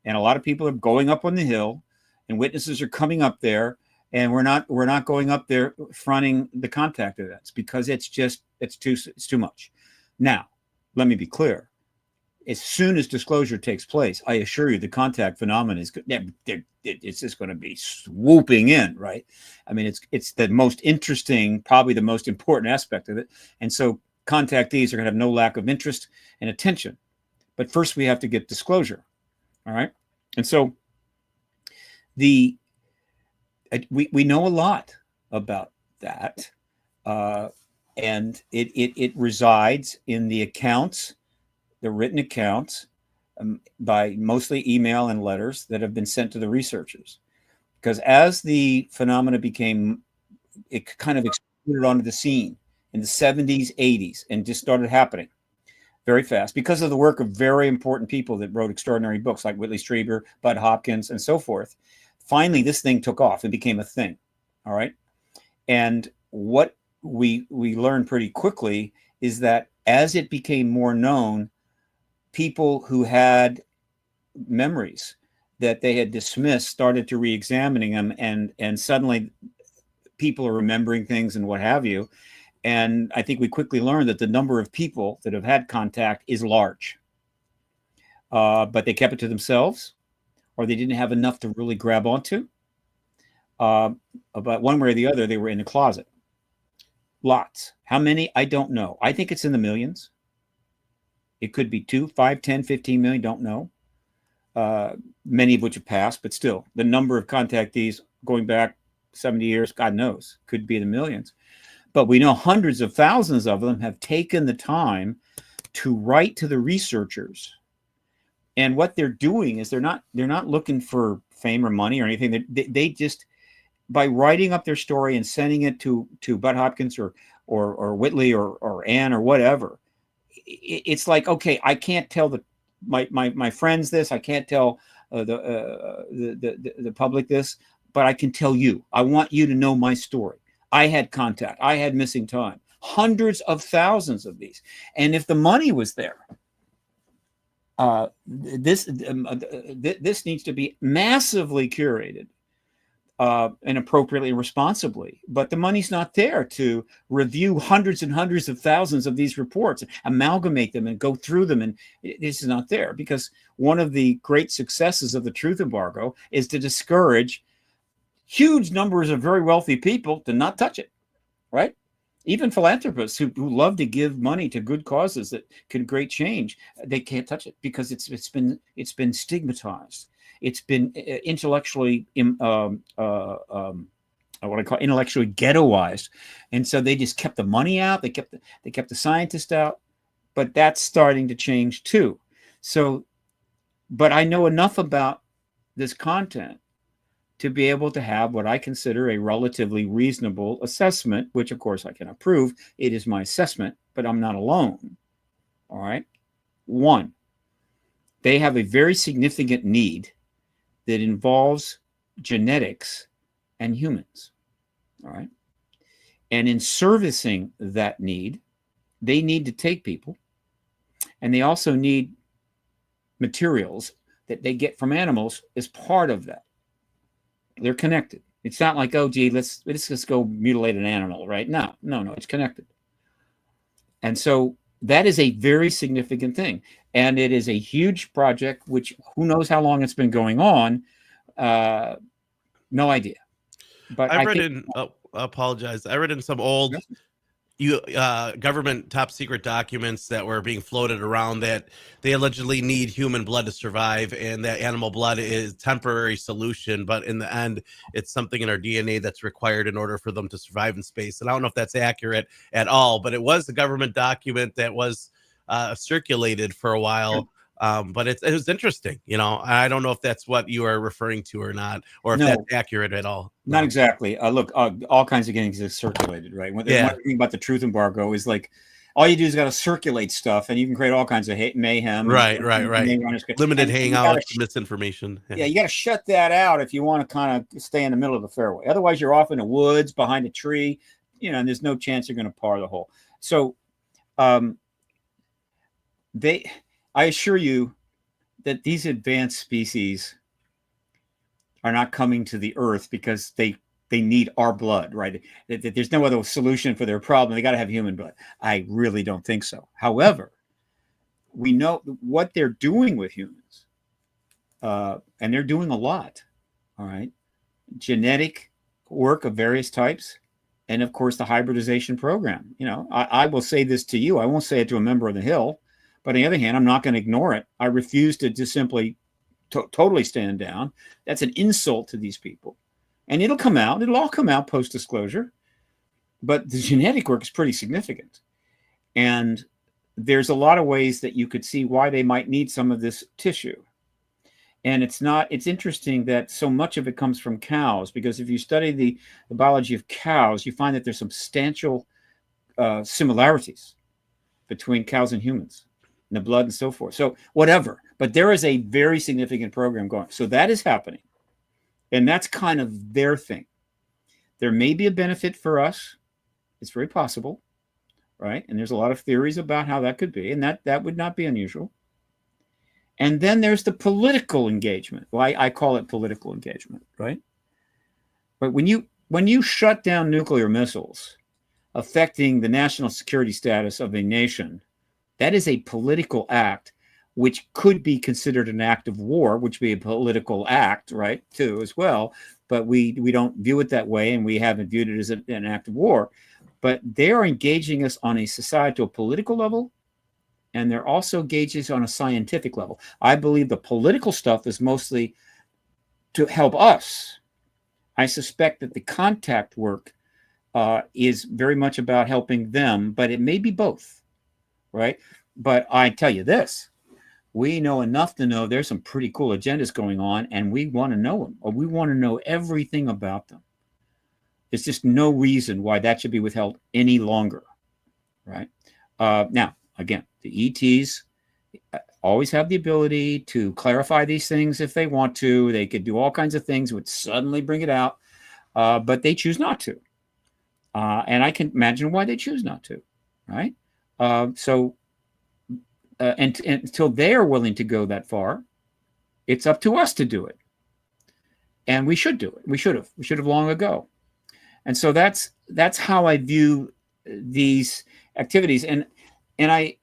O: and a lot of people are going up on the hill, and witnesses are coming up there. And we're not going up there fronting the contact events because it's too much. Now, let me be clear. As soon as disclosure takes place, I assure you the contact phenomenon it's just going to be swooping in, right? I mean, it's the most interesting, probably the most important aspect of it. And so contactees are going to have no lack of interest and attention. But first we have to get disclosure. All right. And so we know a lot about that, and it resides in the accounts, the written accounts, by mostly email and letters that have been sent to the researchers. Because as the phenomena it kind of exploded onto the scene in the 70s, 80s, and just started happening very fast because of the work of very important people that wrote extraordinary books like Whitley Strieber, Bud Hopkins, and so forth. Finally, this thing took off and became a thing. All right. And what we learned pretty quickly is that as it became more known, people who had memories that they had dismissed started to re-examining them, and suddenly people are remembering things and what have you. And I think we quickly learned that the number of people that have had contact is large, but they kept it to themselves, or they didn't have enough to really grab onto. But one way or the other, they were in the closet. Lots. How many? I don't know. I think it's in the millions. It could be 2, 5, 10, 15 million. Don't know. Many of which have passed, but still, the number of contactees going back 70 years, God knows, could be in the millions. But we know hundreds of thousands of them have taken the time to write to the researchers. And what they're doing is they're not looking for fame or money or anything. They just, by writing up their story and sending it to Bud Hopkins or Whitley or Ann or whatever, it's like, okay, I can't tell my friends this, I can't tell the public this, but I can tell you. I want you to know my story. I had contact. I had missing time. Hundreds of thousands of these. And if the money was there, this needs to be massively curated and appropriately and responsibly. But the money's not there to review hundreds and hundreds of thousands of these reports, amalgamate them and go through them. And this is not there because one of the great successes of the truth embargo is to discourage huge numbers of very wealthy people to not touch it, right? Even philanthropists who love to give money to good causes that can create change, they can't touch it because it's been stigmatized. It's been intellectually intellectually ghettoized, and so they just kept the money out. They kept the scientists out. but that's starting to change too. So, but I know enough about this content to be able to have what I consider a relatively reasonable assessment, which of course I cannot prove. It is my assessment, but I'm not alone. All right. One, they have a very significant need that involves genetics and humans. All right. And in servicing that need, they need to take people, and they also need materials that they get from animals as part of that. They're connected. It's not like, oh, gee, let's just go mutilate an animal, right? No, it's connected. And so that is a very significant thing. And it is a huge project, which who knows how long it's been going on. No idea. But
D: I apologize. I read in some old government top secret documents that were being floated around that they allegedly need human blood to survive, and that animal blood is a temporary solution, but in the end it's something in our DNA that's required in order for them to survive in space. And I don't know if that's accurate at all, but it was a government document that was circulated for a while. But it was interesting. I don't know if that's what you are referring to or not, or if that's accurate at all.
O: Not exactly. Look, all kinds of things is circulated, right? One thing about the truth embargo is like, all you do is got to circulate stuff, and you can create all kinds of mayhem.
D: Right. Limited hangouts, misinformation.
O: Yeah, you got to shut that out if you want to kind of stay in the middle of the fairway. Otherwise, you're off in the woods behind a tree, and there's no chance you're going to par the hole. So, I assure you that these advanced species are not coming to the Earth because they need our blood, right? There's no other solution for their problem. They got to have human blood. I really don't think so. However, we know what they're doing with humans, and they're doing a lot. All right, genetic work of various types, and of course the hybridization program. I will say this to you. I won't say it to a member of the Hill. But on the other hand, I'm not going to ignore it. I refuse to just simply totally stand down. That's an insult to these people. And it'll come out. It'll all come out post-disclosure. But the genetic work is pretty significant. And there's a lot of ways that you could see why they might need some of this tissue. And it's interesting that so much of it comes from cows, because if you study the biology of cows, you find that there's substantial similarities between cows and humans. The blood and so forth. So whatever, but there is a very significant program going. So that is happening, and that's kind of their thing. There may be a benefit for us. It's very possible, right? And there's a lot of theories about how that could be, and that would not be unusual. And then there's the political engagement. Well, I call it political engagement, right? But when you shut down nuclear missiles affecting the national security status of a nation, that is a political act, which could be considered an act of war, which would be a political act, right, too, as well. But we don't view it that way, and we haven't viewed it as an act of war. But they are engaging us on a societal political level, and they're also engaging us on a scientific level. I believe the political stuff is mostly to help us. I suspect that the contact work is very much about helping them, but it may be both. Right. But I tell you this, we know enough to know there's some pretty cool agendas going on, and we want to know them, or we want to know everything about them. There's just no reason why that should be withheld any longer. Right. Now, again, the ETs always have the ability to clarify these things if they want to. They could do all kinds of things, would suddenly bring it out, but they choose not to. And I can imagine why they choose not to. Right. So until they are willing to go that far, it's up to us to do it. And we should do it. We should have long ago. And so that's how I view these activities. And I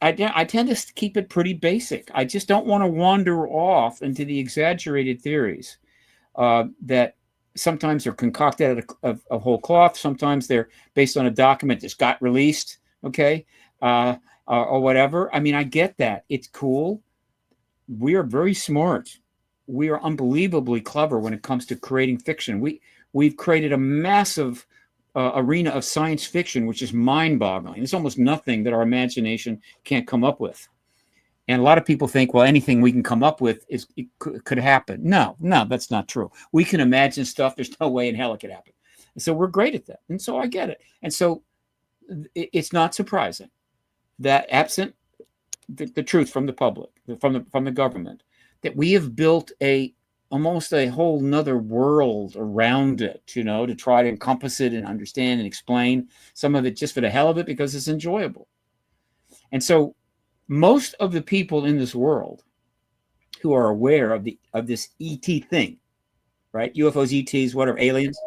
O: tend to keep it pretty basic. I just don't want to wander off into the exaggerated theories that sometimes are concocted out of a whole cloth. Sometimes they're based on a document that's got released. Okay. Or whatever. I mean, I get that. It's cool. We are very smart. We are unbelievably clever when it comes to creating fiction. We've created a massive arena of science fiction, which is mind-boggling. It's almost nothing that our imagination can't come up with. And a lot of people think, well, anything we can come up with could happen. No, that's not true. We can imagine stuff. There's no way in hell it could happen. And so we're great at that. And so I get it. And so it's not surprising that absent the truth from the public, from the government, that we have built almost a whole nother world around it, to try to encompass it and understand and explain some of it just for the hell of it because it's enjoyable. And so most of the people in this world who are aware of this ET thing, right? UFOs, ETs, whatever, aliens,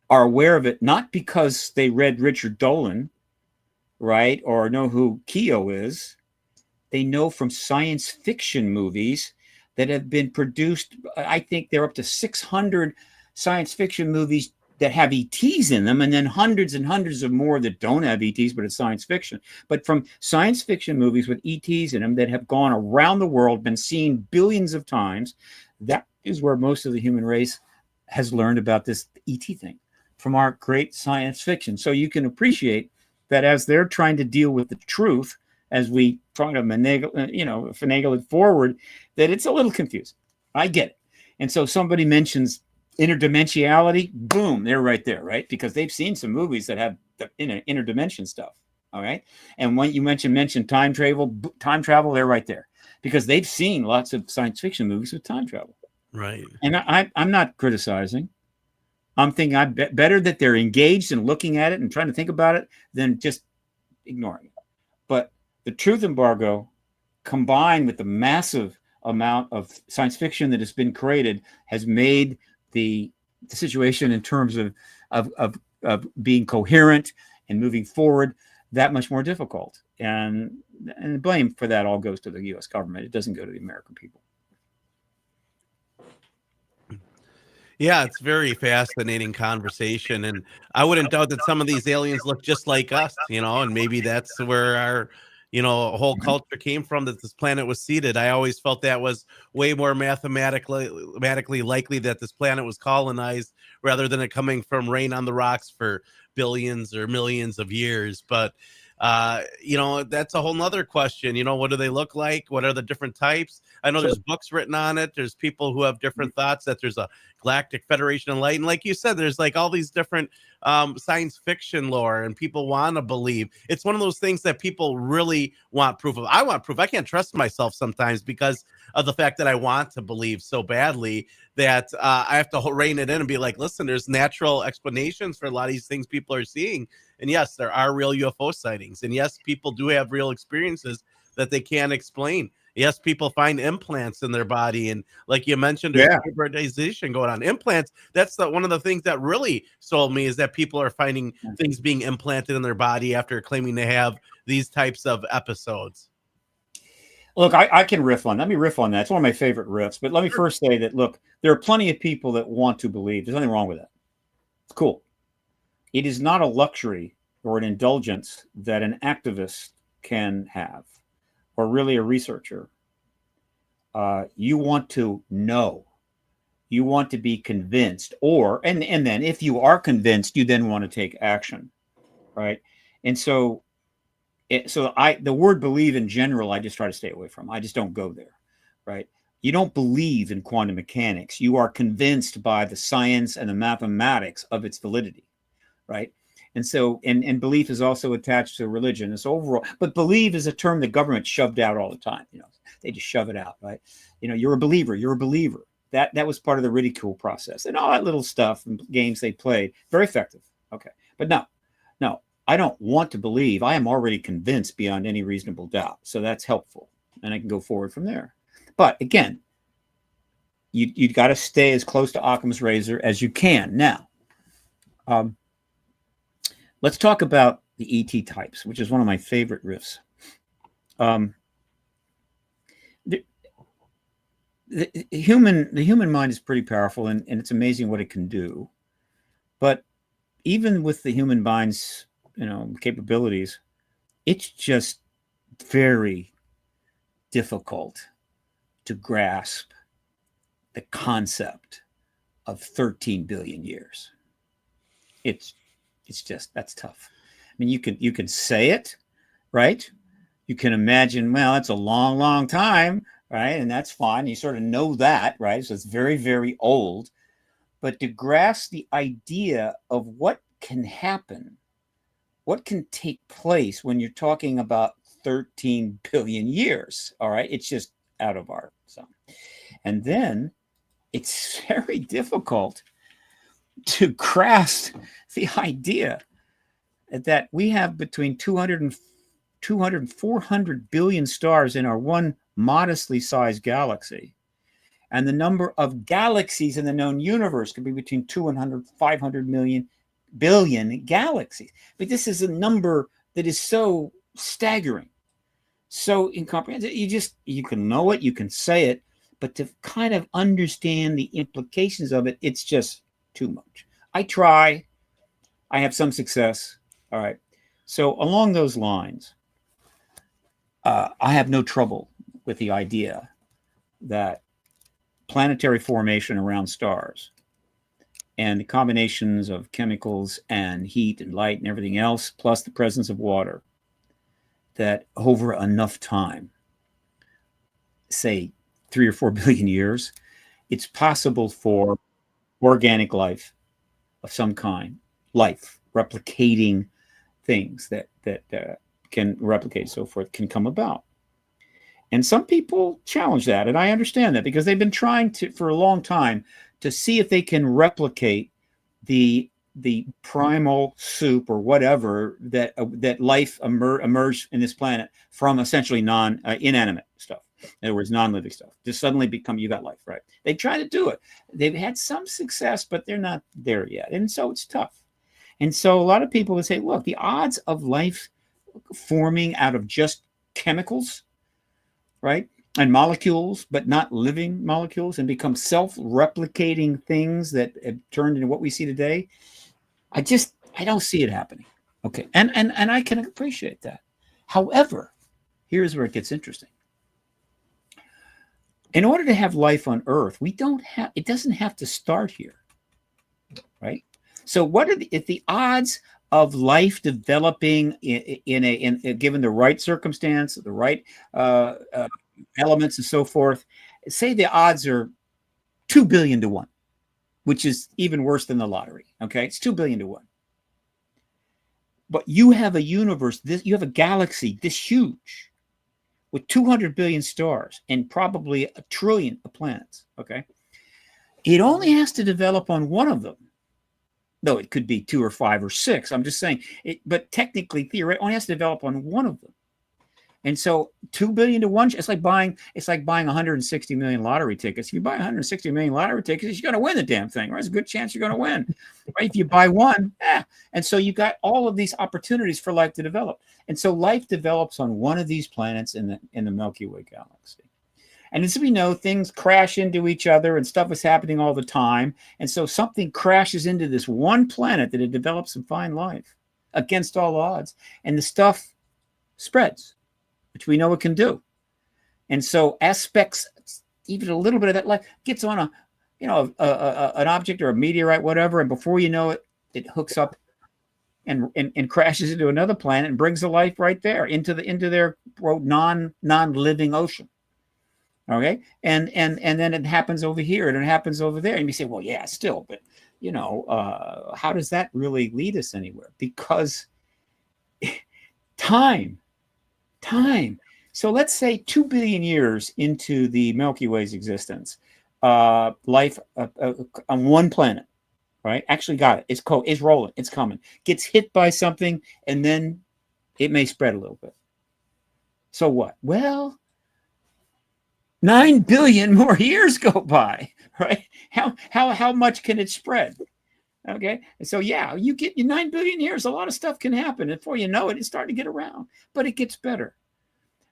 O: are aware of it not because they read Richard Dolan, right, or know who Keo is. They know from science fiction movies that have been produced. I think they're up to 600 science fiction movies that have ETs in them, and then hundreds and hundreds of more that don't have ETs, but it's science fiction. But from science fiction movies with ETs in them that have gone around the world, been seen billions of times, that is where most of the human race has learned about this ET thing, from our great science fiction. So you can appreciate that as they're trying to deal with the truth, as we try to finagle it forward, that it's a little confusing. I get it. And so somebody mentions interdimensionality, boom, they're right there, right? Because they've seen some movies that have the interdimension stuff, all right? And when you mention time travel, they're right there. Because they've seen lots of science fiction movies with time travel.
D: Right.
O: And I'm not criticizing. I'm thinking better that they're engaged and looking at it and trying to think about it than just ignoring it. But the truth embargo, combined with the massive amount of science fiction that has been created, has made the situation in terms of being coherent and moving forward that much more difficult. And the blame for that all goes to the U.S. government. It doesn't go to the American people.
D: Yeah, it's very fascinating conversation. And I wouldn't doubt that some of these aliens look just like us, and maybe that's where our, whole culture came from, that this planet was seeded. I always felt that was way more mathematically likely that this planet was colonized rather than it coming from rain on the rocks for billions or millions of years. But that's a whole nother question. What do they look like? What are the different types? I know there's books written on it. There's people who have different thoughts that there's a galactic federation of light. And like you said, there's like all these different science fiction lore, and people want to believe. It's one of those things that people really want proof of. I want proof. I can't trust myself sometimes because of the fact that I want to believe so badly that I have to rein it in and be like, listen, there's natural explanations for a lot of these things people are seeing. And yes, there are real UFO sightings. And yes, people do have real experiences that they can't explain. Yes, people find implants in their body. And like you mentioned, there's hybridization going on. Implants, that's one of the things that really sold me, is that people are finding things being implanted in their body after claiming to have these types of episodes.
O: Look, I can riff on that. Let me riff on that. It's one of my favorite riffs. But let me first say that, look, there are plenty of people that want to believe. There's nothing wrong with that. It's cool. It is not a luxury or an indulgence that an activist can have, or really a researcher. You want to know. You want to be convinced, and then if you are convinced, you then want to take action, right? And so the word believe in general, I just try to stay away from. I just don't go there, right? You don't believe in quantum mechanics. You are convinced by the science and the mathematics of its validity, right? And so, and belief is also attached to religion. It's overall, but believe is a term the government shoved out all the time. They just shove it out, right? You're a believer. You're a believer. That was part of the ridicule process and all that little stuff and games they played. Very effective. Okay, but no, I don't want to believe. I am already convinced beyond any reasonable doubt. So that's helpful, and I can go forward from there. But again, you got to stay as close to Occam's razor as you can. Now, let's talk about the ET types, which is one of my favorite riffs. The human mind is pretty powerful, and it's amazing what it can do. But even with the human mind's capabilities, it's just very difficult to grasp the concept of 13 billion years. it's just, that's tough. I mean, you can say it, right? You can imagine, well, it's a long, long time, right? And that's fine. You sort of know that, right? So it's very, very old. But to grasp the idea of what can happen, what can take place when you're talking about 13 billion years, all right? It's just out of our zone. And then it's very difficult to grasp the idea that we have between 200 and 400 billion stars in our one modestly sized galaxy. And the number of galaxies in the known universe could be between 200, 500 billion galaxies. But this is a number that is so staggering, so incomprehensible. You can know it, you can say it, but to kind of understand the implications of it, it's just too much. I try, I have some success. All right. So along those lines, I have no trouble with the idea that planetary formation around stars and the combinations of chemicals and heat and light and everything else, plus the presence of water, that over enough time, say 3 or 4 billion years, it's possible for organic life of some kind, life replicating things that can replicate, so forth, can come about. And some people challenge that, and I understand that, because they've been trying to, for a long time, to see if they can replicate the primal soup or whatever that life emerged in this planet from essentially inanimate stuff. In other words, non-living stuff. Just suddenly you got life, right? They try to do it. They've had some success, but they're not there yet, and so it's tough. And so a lot of people would say, look, the odds of life forming out of just chemicals, right, and molecules, but not living molecules, and become self-replicating things that have turned into what we see today, I don't see it happening. Okay, and I can appreciate that. However, here's where it gets interesting. In order to have life on Earth, it doesn't have to start here, right? So what are the odds of life developing in given the right circumstance, the right elements and so forth? Say the odds are 2 billion to 1, which is even worse than the lottery. Okay, it's 2 billion to 1. But you have a universe, you have a galaxy this huge with 200 billion stars and probably 1 trillion of planets. Okay, it only has to develop on one of them. Though it could be 2 or 5 or 6. I'm just saying it, but technically, theoretically, only has to develop on one of them. And so 2 billion to 1, it's like buying 160 million lottery tickets. If you buy 160 million lottery tickets, you're going to win the damn thing, right? There's a good chance you're going to win. Right? If you buy one, And so you got all of these opportunities for life to develop. And so life develops on one of these planets in the Milky Way galaxy. And as we know, things crash into each other and stuff is happening all the time. And so something crashes into this one planet that it develops some fine life against all odds. And the stuff spreads, which we know it can do. And so aspects, even a little bit of that life gets on an object or a meteorite, whatever. And before you know it, it hooks up and crashes into another planet and brings the life right there into their non-living ocean. Okay, and then it happens over here and it happens over there, and you say, well, yeah, still, but how does that really lead us anywhere? Because time. So let's say 2 billion years into the Milky Way's existence, life on one planet, right? Actually got it. It's rolling. It's coming. Gets hit by something, and then it may spread a little bit. So what? Well, 9 billion more years go by, right? How much can it spread? Okay, so yeah, you get 9 billion years, a lot of stuff can happen, and before you know it, it's starting to get around. But it gets better,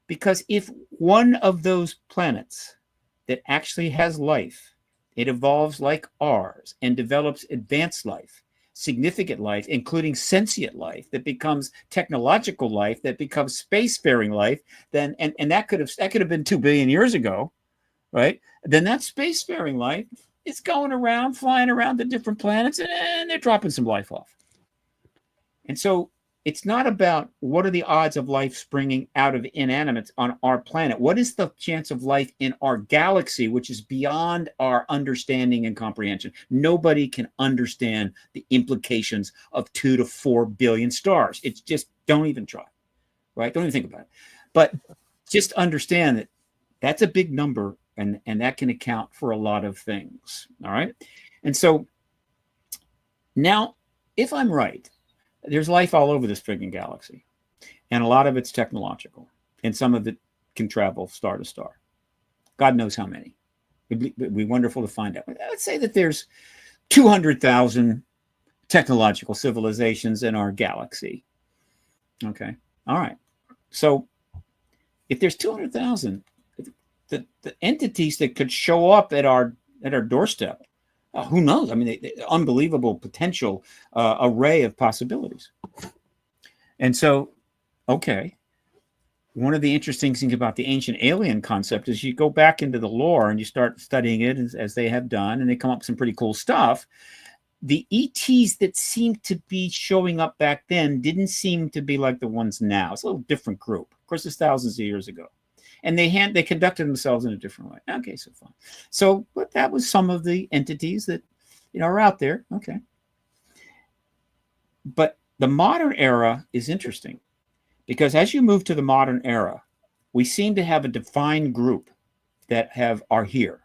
O: because if one of those planets that actually has life, it evolves like ours and develops advanced life, significant life, including sentient life that becomes technological life, that becomes spacefaring life, then and that could have been 2 billion years ago, right? Then that spacefaring life is going around, flying around the different planets, and they're dropping some life off. And so it's not about what are the odds of life springing out of inanimates on our planet. What is the chance of life in our galaxy, which is beyond our understanding and comprehension? Nobody can understand the implications of 2 to 4 billion stars. It's just, don't even try, right? Don't even think about it. But just understand that that's a big number, and that can account for a lot of things, all right? And so now, if I'm right, there's life all over this friggin' galaxy, and a lot of it's technological, and some of it can travel star to star. God knows how many. It'd be wonderful to find out. Let's say that there's 200,000 technological civilizations in our galaxy. Okay, all right. So if there's 200,000, the entities that could show up at our doorstep, who knows? I mean, the unbelievable potential array of possibilities. And so, okay, one of the interesting things about the ancient alien concept is you go back into the lore and you start studying it as they have done, and they come up with some pretty cool stuff. The ETs that seemed to be showing up back then didn't seem to be like the ones now. It's a little different group. Of course, it's thousands of years ago. And they conducted themselves in a different way. Okay, so fine. So, but that was some of the entities that, are out there. Okay. But the modern era is interesting because as you move to the modern era, we seem to have a defined group that are here.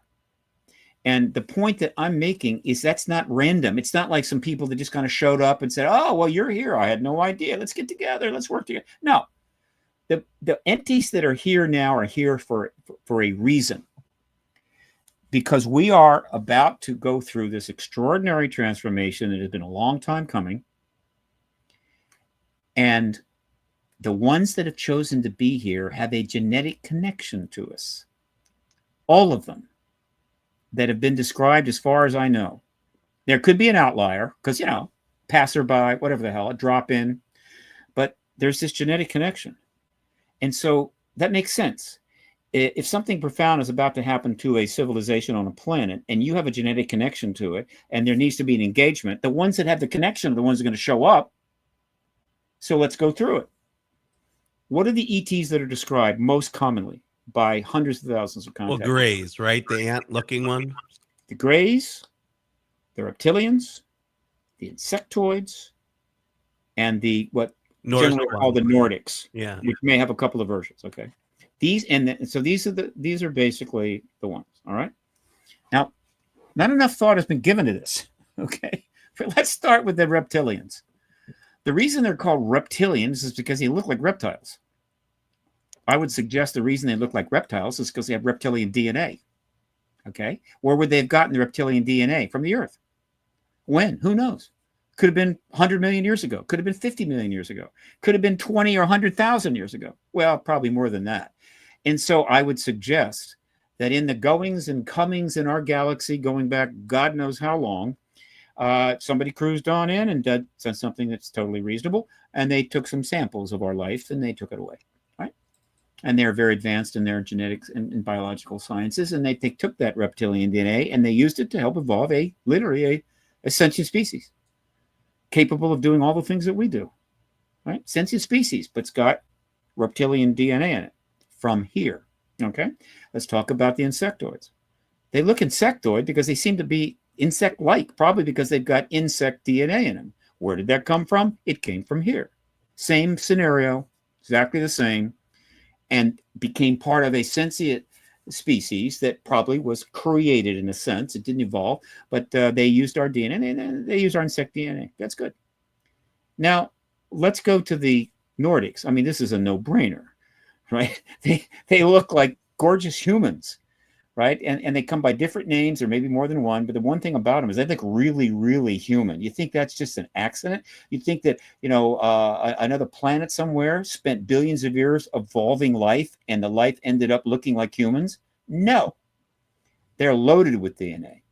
O: And the point that I'm making is that's not random. It's not like some people that just kind of showed up and said, oh, well, you're here. I had no idea. Let's get together. Let's work together. No. The entities that are here now are here for a reason, because we are about to go through this extraordinary transformation that has been a long time coming. And the ones that have chosen to be here have a genetic connection to us. All of them that have been described, as far as I know. There could be an outlier because, passerby, whatever the hell, a drop in. But there's this genetic connection. And so that makes sense. If something profound is about to happen to a civilization on a planet and you have a genetic connection to it and there needs to be an engagement, the ones that have the connection are the ones that are going to show up. So let's go through it. What are the ETs that are described most commonly by hundreds of thousands of contacts?
D: Well, grays, right? The ant-looking one.
O: The grays, the reptilians, the insectoids, and the what generally called the Nordics, which may have a couple of versions. Okay, these these are basically the ones. All right. Now, not enough thought has been given to this. Okay, but let's start with the reptilians. The reason they're called reptilians is because they look like reptiles. I would suggest the reason they look like reptiles is because they have reptilian DNA. Okay, where would they have gotten the reptilian DNA? From the Earth. When? Who knows? Could have been 100 million years ago. Could have been 50 million years ago. Could have been 20 or 100,000 years ago. Well, probably more than that. And so I would suggest that in the goings and comings in our galaxy, going back God knows how long, somebody cruised on in and did something that's totally reasonable. And they took some samples of our life and they took it away. Right? And they're very advanced in their genetics and biological sciences. And they took that reptilian DNA and they used it to help evolve literally a sentient species, capable of doing all the things that we do, right? Sentient species, but it's got reptilian DNA in it from here, okay? Let's talk about the insectoids. They look insectoid because they seem to be insect-like, probably because they've got insect DNA in them. Where did that come from? It came from here. Same scenario, exactly the same, and became part of a sentient species that probably was created in a sense. It didn't evolve, but they used our DNA and they used our insect DNA. That's good. Now, let's go to the Nordics. I mean, this is a no-brainer, right? They look like gorgeous humans, right? And they come by different names or maybe more than one, but the one thing about them is they look really, really human. You think that's just an accident? You think that, another planet somewhere spent billions of years evolving life and the life ended up looking like humans? No. They're loaded with DNA,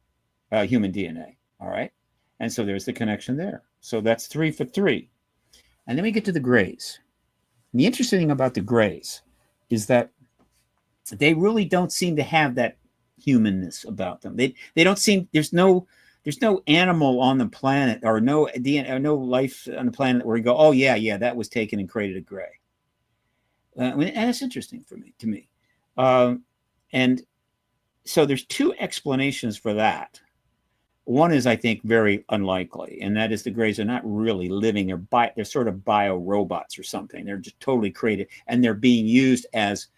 O: human DNA, all right? And so there's the connection there. So that's 3 for 3. And then we get to the grays. And the interesting thing about the grays is that they really don't seem to have that humanness about them. They don't seem, there's no animal on the planet or no DNA or no life on the planet where you go, oh yeah, that was taken and created a gray. And that's interesting to me. And so there's two explanations for that. One is, I think, very unlikely, and that is the Greys are not really living. They're sort of bio robots or something. They're just totally created, and they're being used as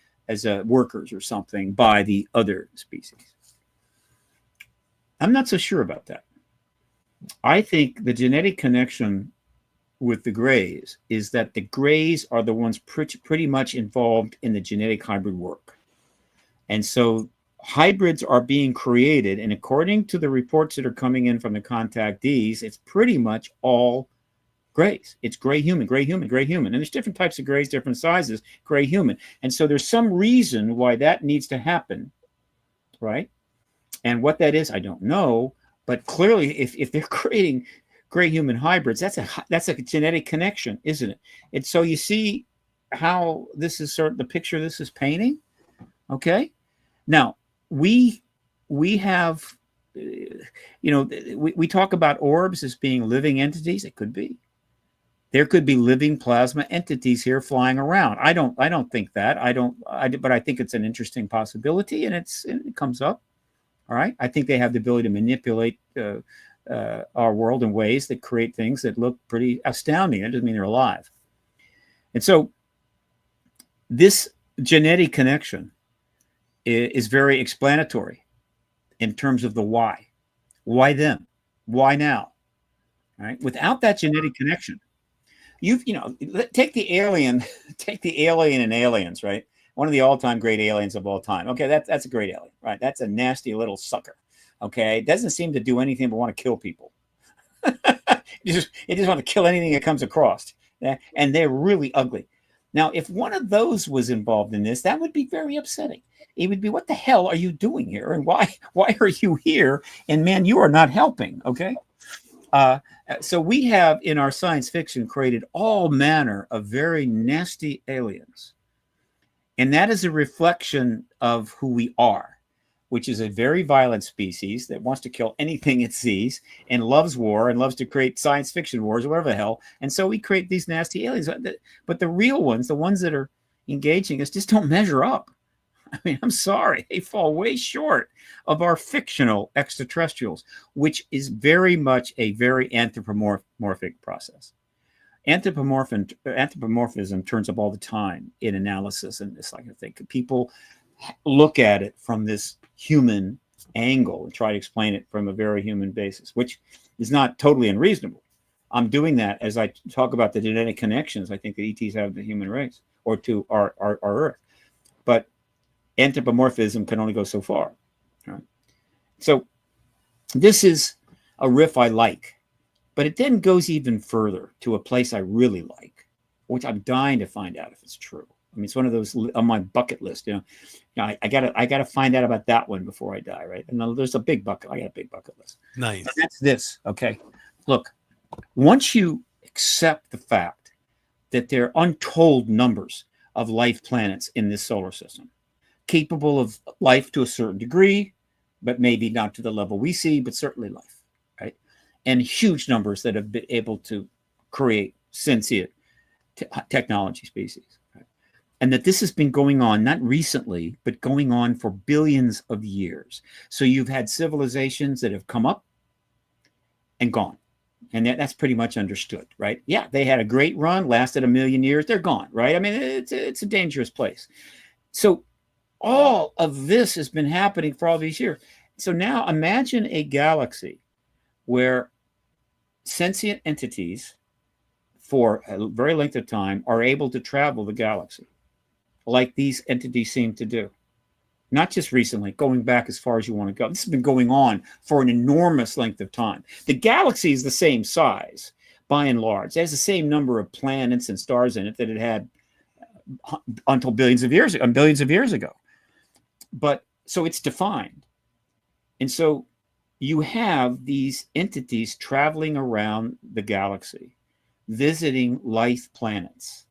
O: workers or something by the other species. I'm not so sure about that. I think the genetic connection with the Greys is that the Greys are the ones pretty much involved in the genetic hybrid work, and so hybrids are being created, and according to the reports that are coming in from the contactees, it's pretty much all Greys. It's gray human, gray human, gray human. And there's different types of Greys, different sizes, gray human. And so there's some reason why that needs to happen, right? And what that is, I don't know. But clearly, if they're creating gray human hybrids, that's a genetic connection, isn't it? And so you see how this is sort of the picture this is painting, okay? Now, we have, we talk about orbs as being living entities. It could be. There could be living plasma entities here flying around. I don't think that. But I think it's an interesting possibility, and it comes up. All right. I think they have the ability to manipulate our world in ways that create things that look pretty astounding. It doesn't mean they're alive. And so this genetic connection is very explanatory in terms of the why. Why them? Why now? All right. Without that genetic connection, take the alien in Aliens, right? One of the all-time great aliens of all time. Okay, that's a great alien, right? That's a nasty little sucker. Okay, it doesn't seem to do anything but want to kill people. it just want to kill anything it comes across, and they're really ugly. Now, if one of those was involved in this, that would be very upsetting. It would be, what the hell are you doing here? And why are you here? And man, you are not helping. Okay. So we have in our science fiction created all manner of very nasty aliens. And that is a reflection of who we are, which is a very violent species that wants to kill anything it sees and loves war and loves to create science fiction wars or whatever the hell. And so we create these nasty aliens. But the real ones, the ones that are engaging us, just don't measure up. I mean, I'm sorry, they fall way short of our fictional extraterrestrials, which is very much a very anthropomorphic process. Anthropomorphism turns up all the time in analysis and this like I think people look at it from this human angle and try to explain it from a very human basis, which is not totally unreasonable. I'm doing that as I talk about the genetic connections I think the ETs have to the human race or to our Earth. But anthropomorphism can only go so far. Right? So this is a riff I like, but it then goes even further to a place I really like, which I'm dying to find out if it's true. I mean, it's one of those on my bucket list. I gotta find out about that one before I die, right? And there's a big bucket. I got a big bucket list.
D: Nice.
O: And that's this. Okay, look. Once you accept the fact that there are untold numbers of life planets in this solar system, capable of life to a certain degree, but maybe not to the level we see, but certainly life, right? And huge numbers that have been able to create sentient technology species, right? And that this has been going on, not recently, but going on for billions of years. So you've had civilizations that have come up and gone. And that's pretty much understood, right? Yeah, they had a great run, lasted 1 million years. They're gone, right? I mean, it's a dangerous place. So all of this has been happening for all these years. So now imagine a galaxy where sentient entities for a very length of time are able to travel the galaxy like these entities seem to do. Not just recently, going back as far as you want to go. This has been going on for an enormous length of time. The galaxy is the same size, by and large. It has the same number of planets and stars in it that it had until billions of years ago. But so it's defined. And so you have these entities traveling around the galaxy, visiting life planets,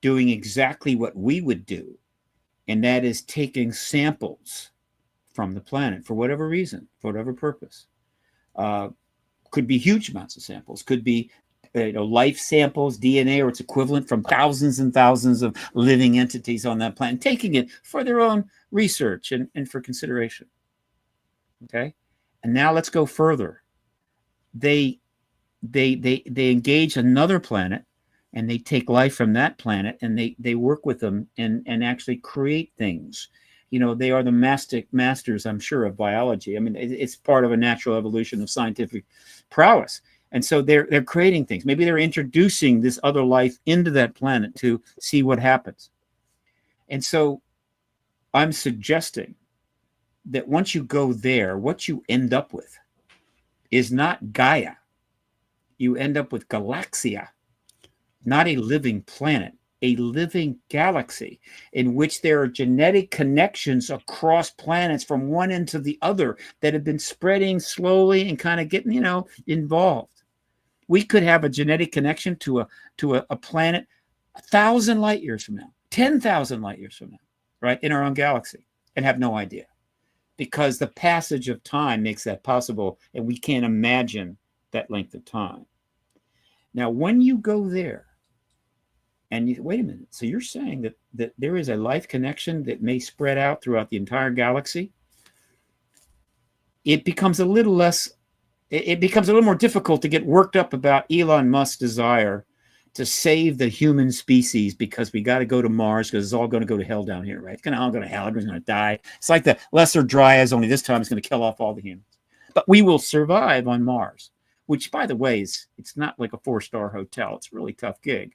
O: doing exactly what we would do. And that is taking samples from the planet for whatever reason, for whatever purpose. Could be huge amounts of samples, could be life samples, DNA or its equivalent from thousands and thousands of living entities on that planet, taking it for their own research and for consideration. Okay, and now let's go further. They engage another planet, and they take life from that planet, and they work with them and actually create things. They are the masters, I'm sure, of biology. I mean, it's part of a natural evolution of scientific prowess. And so they're creating things. Maybe they're introducing this other life into that planet to see what happens. And so I'm suggesting that once you go there, what you end up with is not Gaia. You end up with Galaxia, not a living planet, a living galaxy in which there are genetic connections across planets from one end to the other that have been spreading slowly and kind of getting, involved. We could have a genetic connection to a planet 1,000 light years from now, 10,000 light years from now, right, in our own galaxy, and have no idea, because the passage of time makes that possible, and we can't imagine that length of time. Now, when you go there, and you wait a minute, so you're saying that there is a life connection that may spread out throughout the entire galaxy, it becomes a little more difficult to get worked up about Elon Musk's desire to save the human species because we got to go to Mars because it's all going to go to hell down here, right? It's all going to hell. Everyone's going to die. It's like the Lesser Dryas, only this time it's going to kill off all the humans. But we will survive on Mars, which, by the way, it's not like a 4-star hotel. It's a really tough gig,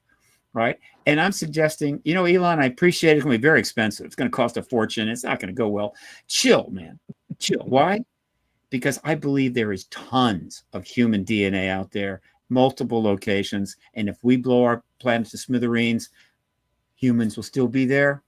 O: right? And I'm suggesting, Elon, I appreciate it. It's going to be very expensive. It's going to cost a fortune. It's not going to go well. Chill, man. Chill. Why? Because I believe there is tons of human DNA out there, multiple locations. And if we blow our planet to smithereens, humans will still be there.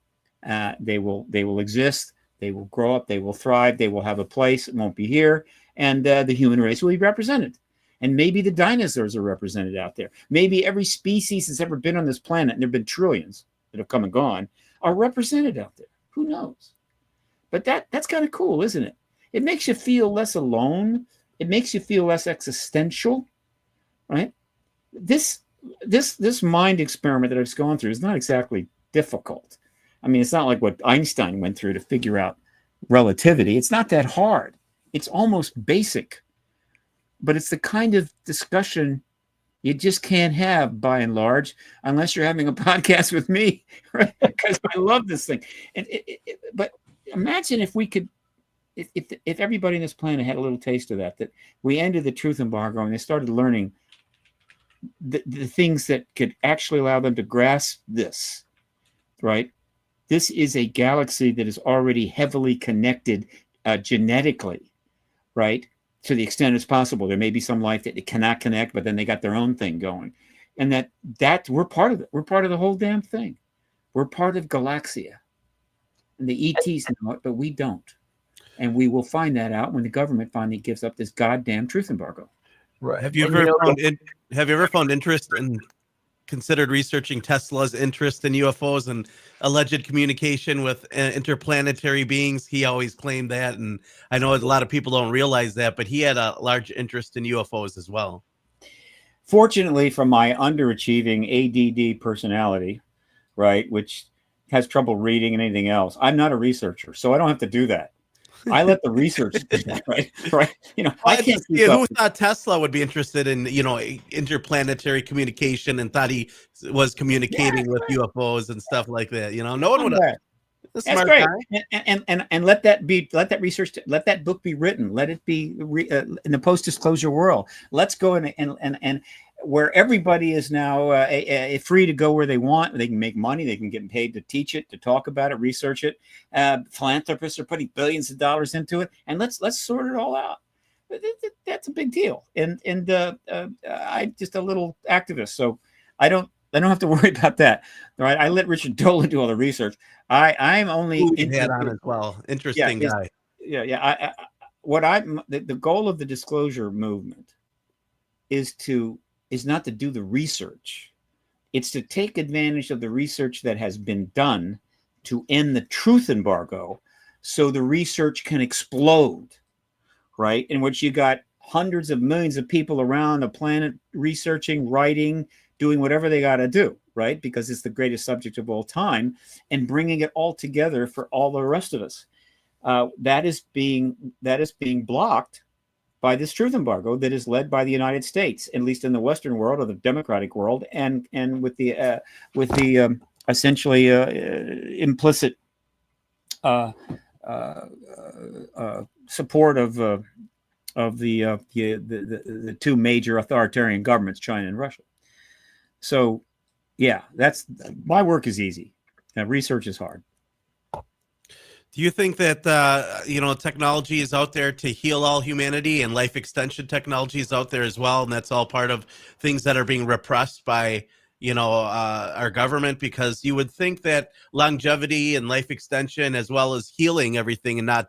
O: They will exist. They will grow up. They will thrive. They will have a place. It won't be here. And the human race will be represented. And maybe the dinosaurs are represented out there. Maybe every species that's ever been on this planet, and there have been trillions that have come and gone, are represented out there. Who knows? But that's kind of cool, isn't it? It makes you feel less alone. It makes you feel less existential, right? This mind experiment that I've gone through is not exactly difficult. I mean, it's not like what Einstein went through to figure out relativity. It's not that hard. It's almost basic. But it's the kind of discussion you just can't have, by and large, unless you're having a podcast with me, right? Because I love this thing. But imagine if we could, if everybody on this planet had a little taste of that we ended the truth embargo and they started learning the things that could actually allow them to grasp this, right? This is a galaxy that is already heavily connected genetically, right? To the extent it's possible. There may be some life that it cannot connect, but then they got their own thing going. And that we're part of it. We're part of the whole damn thing. We're part of Galaxia. And the ETs know it, but we don't. And we will find that out when the government finally gives up this goddamn truth embargo.
J: Right.
D: Have you ever found interest in considered researching Tesla's interest in UFOs and alleged communication with interplanetary beings? He always claimed that, and I know a lot of people don't realize that, but he had a large interest in UFOs as well.
O: Fortunately, from my underachieving ADD personality, right, which has trouble reading and anything else, I'm not a researcher, so I don't have to do that. I let the research do that, right? I can't keep up.
D: Who thought Tesla would be interested in, interplanetary communication and thought he was communicating with UFOs and stuff like that? No one would have.
O: That's great. And let that book be written. Let it be in the post-disclosure world. Let's go and where everybody is now free to go where they want. They can make money. They can get paid to teach it, to talk about it, research it. Philanthropists are putting billions of dollars into it, and let's sort it all out. That's a big deal. And I'm just a little activist, so I don't have to worry about that. All right, I let Richard Dolan do all the research. I'm only
D: had on as well. Interesting guy.
O: Yeah. The goal of the disclosure movement is not to do the research. It's to take advantage of the research that has been done to end the truth embargo so the research can explode, right? In which you got hundreds of millions of people around the planet researching, writing, doing whatever they got to do, right? Because it's the greatest subject of all time, and bringing it all together for all the rest of us. That is being blocked by this truth embargo that is led by the United States, at least in the Western world or the democratic world, and with the essentially implicit support of the two major authoritarian governments, China and Russia. So, yeah, that's my work is easy. Research is hard.
D: Do you think that technology is out there to heal all humanity, and life extension technology is out there as well, and that's all part of things that are being repressed by our government? Because you would think that longevity and life extension, as well as healing everything and not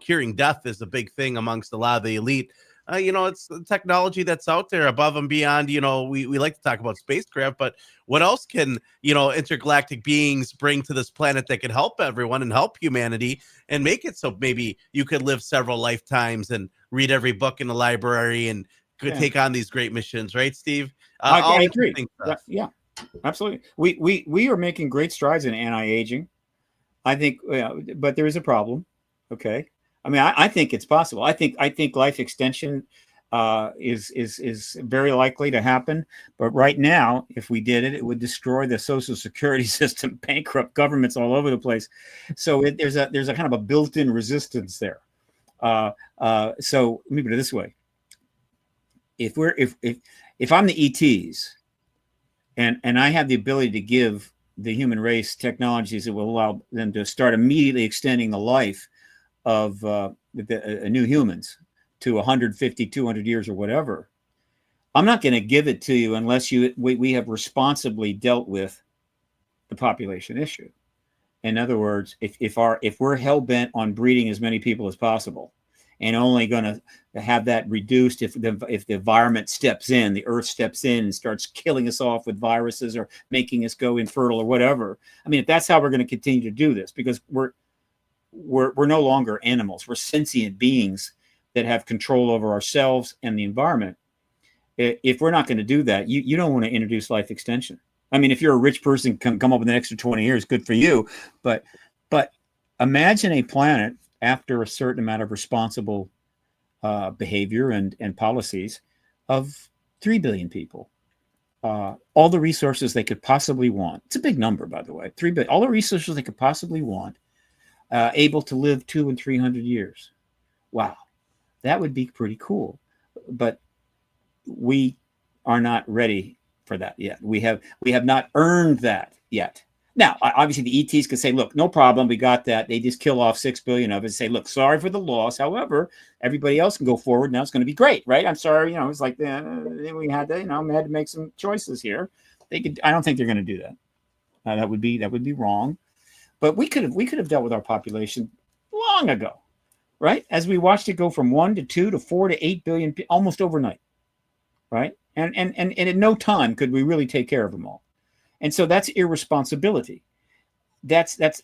D: curing death, is a big thing amongst a lot of the elite. It's the technology that's out there above and beyond. We like to talk about spacecraft, but what else can, intergalactic beings bring to this planet that could help everyone and help humanity and make it so maybe you could live several lifetimes and read every book in the library and could take on these great missions, right, Steve?
O: I agree. Yeah, absolutely. We are making great strides in anti-aging. I think, but there is a problem. Okay. I mean, I think it's possible. I think life extension is very likely to happen. But right now, if we did it, it would destroy the Social Security system, bankrupt governments all over the place. So there's a kind of a built-in resistance there. So let me put it this way: if I'm the ETs, and I have the ability to give the human race technologies that will allow them to start immediately extending the life of new humans to 150, 200 years or whatever, I'm not going to give it to you unless we have responsibly dealt with the population issue. In other words, if we're hell-bent on breeding as many people as possible and only going to have that reduced if the environment steps in, the earth steps in and starts killing us off with viruses or making us go infertile or whatever. I mean, if that's how we're going to continue to do this, because we're no longer animals. We're sentient beings that have control over ourselves and the environment. If we're not going to do that, you don't want to introduce life extension. I mean, if you're a rich person, come up with an extra 20 years, good for you. But imagine a planet after a certain amount of responsible behavior and policies of 3 billion people. All the resources they could possibly want. It's a big number, by the way. 3 billion. All the resources they could possibly want. Able to live 200 and 300 years. Wow, that would be pretty cool. But we are not ready for that yet. We have not earned that yet. Now, obviously, the ETs could say, "Look, no problem, we got that." They just kill off 6 billion of it and say, "Look, sorry for the loss. However, everybody else can go forward. Now it's going to be great, right? I'm sorry, it's like we had to, we had to make some choices here." They could. I don't think they're going to do that. That would be wrong. But we could have dealt with our population long ago, right? As we watched it go from 1 to 2 to 4 to 8 billion, almost overnight, right? And in no time could we really take care of them all. And so that's irresponsibility.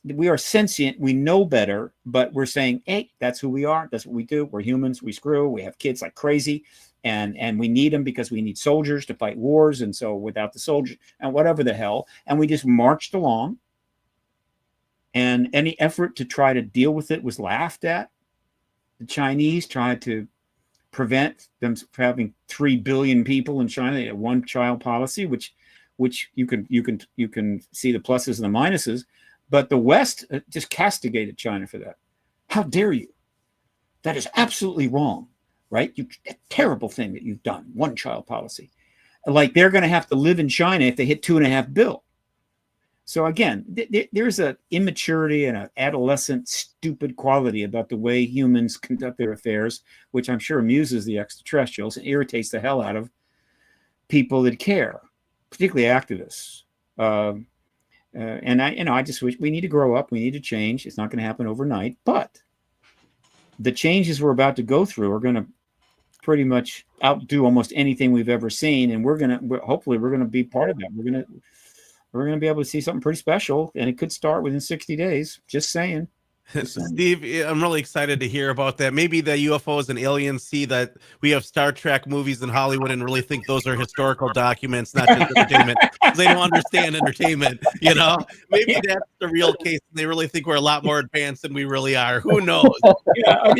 O: We are sentient. We know better, but we're saying, hey, that's who we are. That's what we do. We're humans. We screw. We have kids like crazy, and we need them because we need soldiers to fight wars. And so without the soldiers and whatever the hell, and we just marched along. And any effort to try to deal with it was laughed at. The Chinese tried to prevent them from having 3 billion people in China. They had one-child policy, which you can see the pluses and the minuses. But the West just castigated China for that. How dare you? That is absolutely wrong, right? A terrible thing that you've done. One-child policy. Like they're going to have to live in China if they hit 2.5 billion. So again, there's an immaturity and an adolescent, stupid quality about the way humans conduct their affairs, which I'm sure amuses the extraterrestrials and irritates the hell out of people that care, particularly activists. And I just wish we need to grow up. We need to change. It's not going to happen overnight, but the changes we're about to go through are going to pretty much outdo almost anything we've ever seen, and hopefully we're going to be part of that. We're going to be able to see something pretty special, and it could start within 60 days. Just saying.
D: Steve, I'm really excited to hear about that. Maybe the UFOs and aliens see that we have Star Trek movies in Hollywood and really think those are historical documents, not just entertainment. They don't understand entertainment, you know? Maybe that's the real case. They really think we're a lot more advanced than we really are. Who knows?
O: Yeah,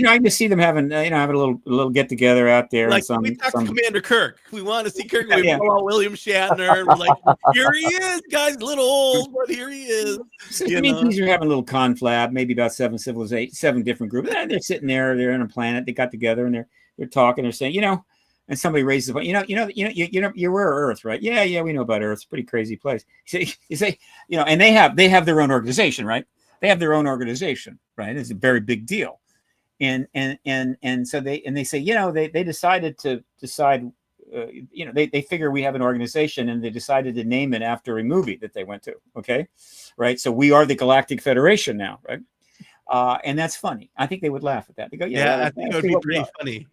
O: I just see them having having a little get together out there.
D: Like
O: and
D: we talked to Commander Kirk. We want to see Kirk. We
O: Yeah.
D: pull out William Shatner. And we're like, here he is, guys. A little old, but here he is.
O: These are having a little conflab, maybe about 7 different groups. And they're sitting there. They're on a planet. They got together and they're talking. They're saying, and somebody raises the point. You're aware of Earth, right? Yeah, we know about Earth. It's a pretty crazy place. You say, and they have their own organization, right? They have their own organization, right? It's a very big deal. And so they say, they decided to decide, they figure we have an organization and they decided to name it after a movie that they went to. Okay. Right. So we are the Galactic Federation now. Right. And that's funny. I think they would laugh at that. They go,
D: I think it would be pretty funny.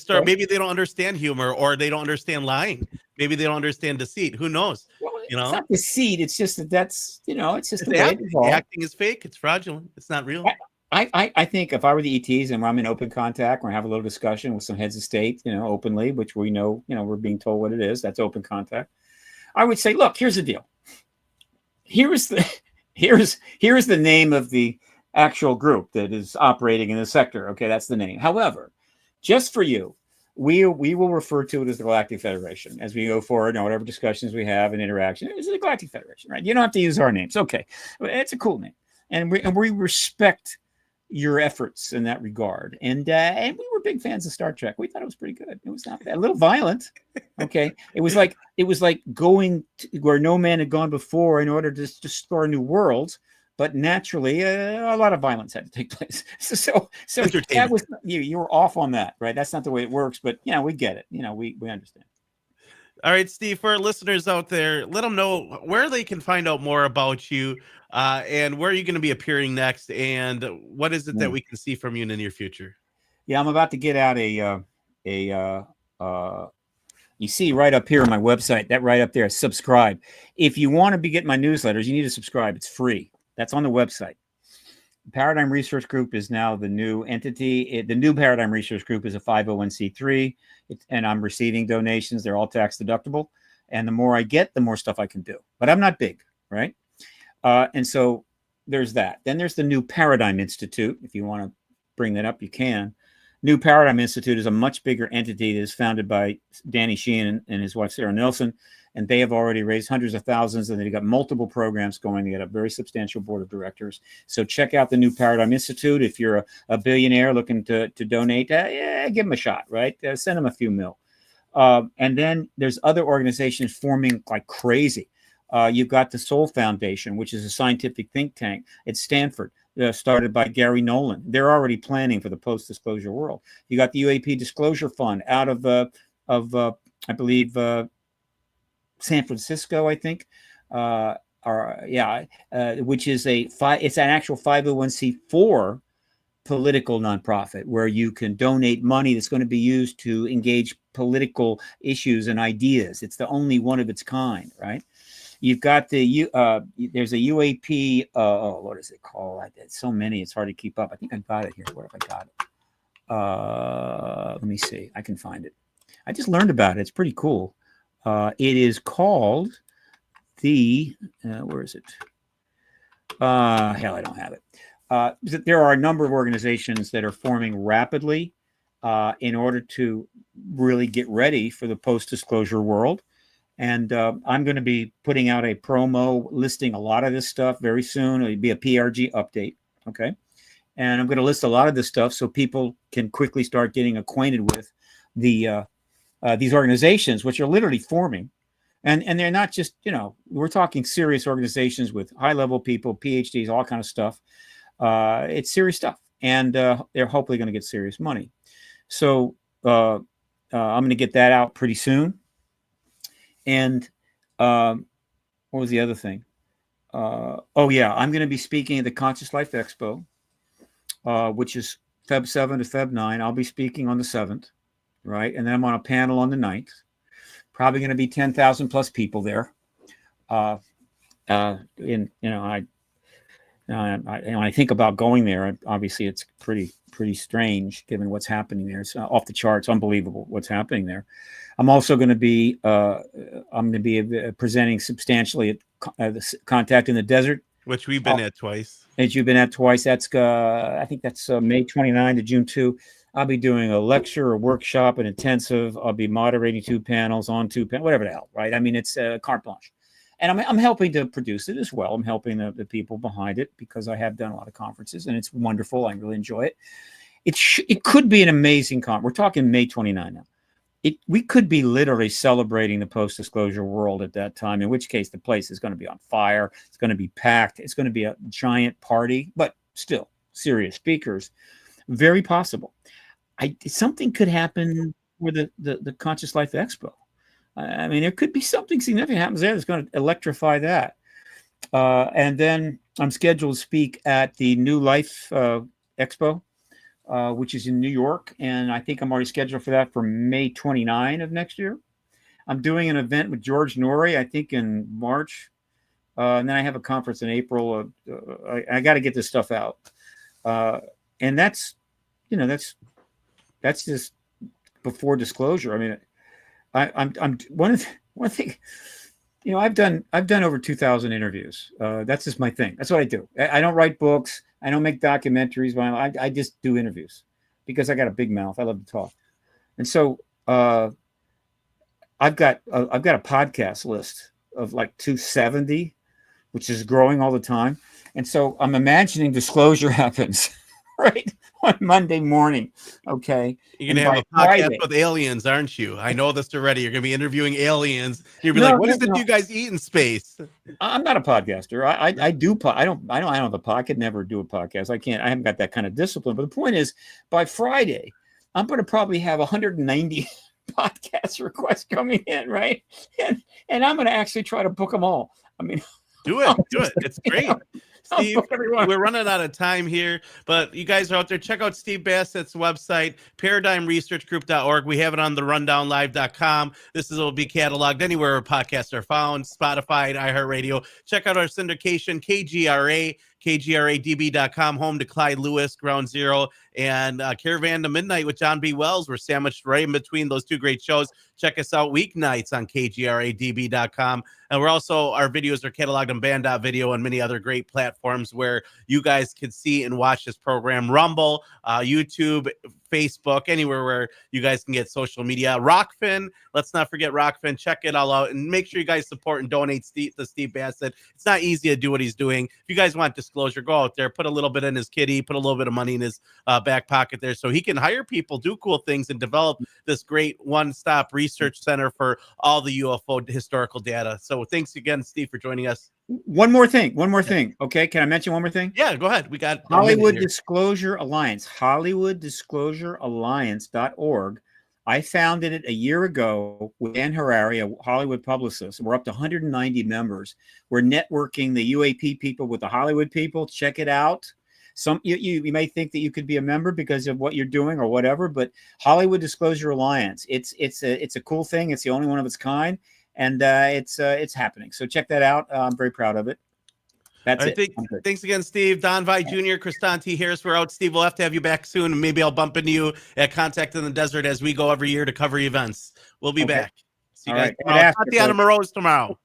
D: Right? Maybe they don't understand humor or they don't understand lying. Maybe they don't understand deceit. Who knows?
O: Well, it's not deceit. It's just that's it's just the
D: acting. Acting is fake. It's fraudulent. It's not real.
O: I think if I were the ETs and I'm in open contact, we're have a little discussion with some heads of state, openly, which we know, we're being told what it is. That's open contact. I would say, look, here's the deal. Here's the name of the actual group that is operating in the sector. Okay, that's the name. However, just for you, we will refer to it as the Galactic Federation as we go forward. And whatever discussions we have and interaction, it's the Galactic Federation, right? You don't have to use our names. Okay, it's a cool name, and we respect your efforts in that regard. And we were big fans of Star Trek. We thought it was pretty good. It was not bad. A little violent. Okay. It was like going to where no man had gone before in order to explore new worlds. But naturally, a lot of violence had to take place. So that was you were off on that, right? That's not the way it works. But we get it. We understand.
D: All right, Steve, for our listeners out there, let them know where they can find out more about you and where you're going to be appearing next and what is it that we can see from you in the near future.
O: Yeah, I'm about to get out you see right up here on my website, that right up there, subscribe. If you want to be getting my newsletters, you need to subscribe. It's free. That's on the website. Paradigm Research Group is now the new entity. The new Paradigm Research Group is a 501c3, and I'm receiving donations. They're all tax deductible. And the more I get, the more stuff I can do. But I'm not big, right? And so there's that. Then there's the New Paradigm Institute. If you want to bring that up, you can. New Paradigm Institute is a much bigger entity that is founded by Danny Sheehan and his wife, Sarah Nelson. And they have already raised hundreds of thousands, and they've got multiple programs going. They got a very substantial board of directors. So check out the New Paradigm Institute. If you're a billionaire looking to donate, give them a shot, right? Send them a few mil. And then there's other organizations forming like crazy. You've got the Soul Foundation, which is a scientific think tank at Stanford, started by Gary Nolan. They're already planning for the post-disclosure world. You got the UAP Disclosure Fund out of I believe, San Francisco, I think, which is it's an actual 501c4 political nonprofit where you can donate money that's going to be used to engage political issues and ideas. It's the only one of its kind, right? You've got there's a UAP. What is it called? It's so many, it's hard to keep up. I think I got it here. Where have I got it? Let me see. I can find it. I just learned about it. It's pretty cool. It is called the, where is it? Hell, I don't have it. There are a number of organizations that are forming rapidly in order to really get ready for the post-disclosure world. And I'm going to be putting out a promo listing a lot of this stuff very soon. It'll be a PRG update. Okay. And I'm going to list a lot of this stuff so people can quickly start getting acquainted with these organizations, which are literally forming. And they're not just, we're talking serious organizations with high-level people, PhDs, all kind of stuff. It's serious stuff. And they're hopefully going to get serious money. So I'm going to get that out pretty soon. And what was the other thing? I'm going to be speaking at the Conscious Life Expo, which is Feb 7 to Feb 9. I'll be speaking on the 7th, right? And then I'm on a panel on the 9th. Probably going to be 10,000 plus people there. when I think about going there, obviously it's pretty strange given what's happening there. It's off the charts, unbelievable what's happening there. I'm also going to be presenting substantially at Contact in the Desert,
D: which we've been at twice.
O: As you've been at twice. That's I think that's May 29 to June 2. I'll be doing a lecture, a workshop, an intensive. I'll be moderating 2 panels on 2 panels, whatever the hell, right? I mean, it's carte blanche. And I'm helping to produce it as well. I'm helping the people behind it because I have done a lot of conferences, and it's wonderful. I really enjoy it. It could be an amazing conference. We're talking May 29 now. We could be literally celebrating the post-disclosure world at that time, in which case the place is going to be on fire. It's going to be packed. It's going to be a giant party, but still serious speakers. Very possible. Something could happen with the Conscious Life Expo. I mean, there could be something significant happens there that's going to electrify that. And then I'm scheduled to speak at the New Life Expo, which is in New York. And I think I'm already scheduled for that for May 29 of next year. I'm doing an event with George Norrie, I think in March. And then I have a conference in April. I got to get this stuff out. And that's just before disclosure. I mean, I'm one thing, I've done over 2,000 interviews. That's just my thing. That's what I do. I don't write books. I don't make documentaries. I just do interviews because I got a big mouth. I love to talk. And so I've got a podcast list of like 270, which is growing all the time. And so I'm imagining disclosure happens right on Monday morning. Okay.
D: You're going to have a podcast with aliens, aren't you? I know this already. You're going to be interviewing aliens. You'll be what is it you guys eat in space?
O: I'm not a podcaster. I do. I don't have a podcast. I could never do a podcast. I haven't got that kind of discipline. But the point is, by Friday, I'm going to probably have 190 podcast requests coming in, right? And I'm going to actually try to book them all. I mean,
D: do it. It's great. Steve, we're running out of time here, but you guys are out there. Check out Steve Bassett's website, paradigmresearchgroup.org. We have it on the rundownlive.com. This will be cataloged anywhere where podcasts are found, Spotify, iHeartRadio. Check out our syndication, KGRA, KGRADB.com, home to Clyde Lewis, Ground Zero, and Caravan to Midnight with John B. Wells. We're sandwiched right in between those 2 great shows. Check us out weeknights on KGRADB.com. And we're also, our videos are cataloged on Band.video and many other great platforms where you guys can see and watch this program. Rumble, YouTube, Facebook, anywhere where you guys can get social media. Rockfin, let's not forget Rockfin. Check it all out and make sure you guys support and donate to Steve Bassett. It's not easy to do what he's doing. If you guys want disclosure, go out there, put a little bit in his kitty, put a little bit of money in his back pocket there so he can hire people, do cool things, and develop this great one-stop research center for all the UFO historical data. So thanks again, Steve, for joining us.
O: One more thing. Okay. Can I mention one more thing?
D: Yeah, go ahead. We got
O: Hollywood Disclosure Alliance, HollywoodDisclosureAlliance.org. I founded it a year ago with Dan Harari, a Hollywood publicist. We're up to 190 members. We're networking the UAP people with the Hollywood people. Check it out. You may think that you could be a member because of what you're doing or whatever, but Hollywood Disclosure Alliance, it's a cool thing. It's the only one of its kind. And it's happening. So check that out. I'm very proud of it. That's it.
D: Thanks again, Steve. Don Vi Jr., Kristan T. Harris, we're out. Steve, we'll have to have you back soon. And maybe I'll bump into you at Contact in the Desert as we go every year to cover events. We'll be back. See you guys tomorrow. Tatiana Moroz tomorrow.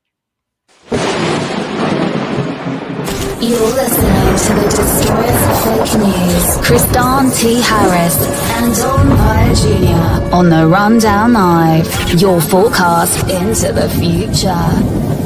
B: You're listening to the Destroyers of Fake News, Kristan T. Harris and Don Vi Jr. on the Rundown Live, your forecast into the future.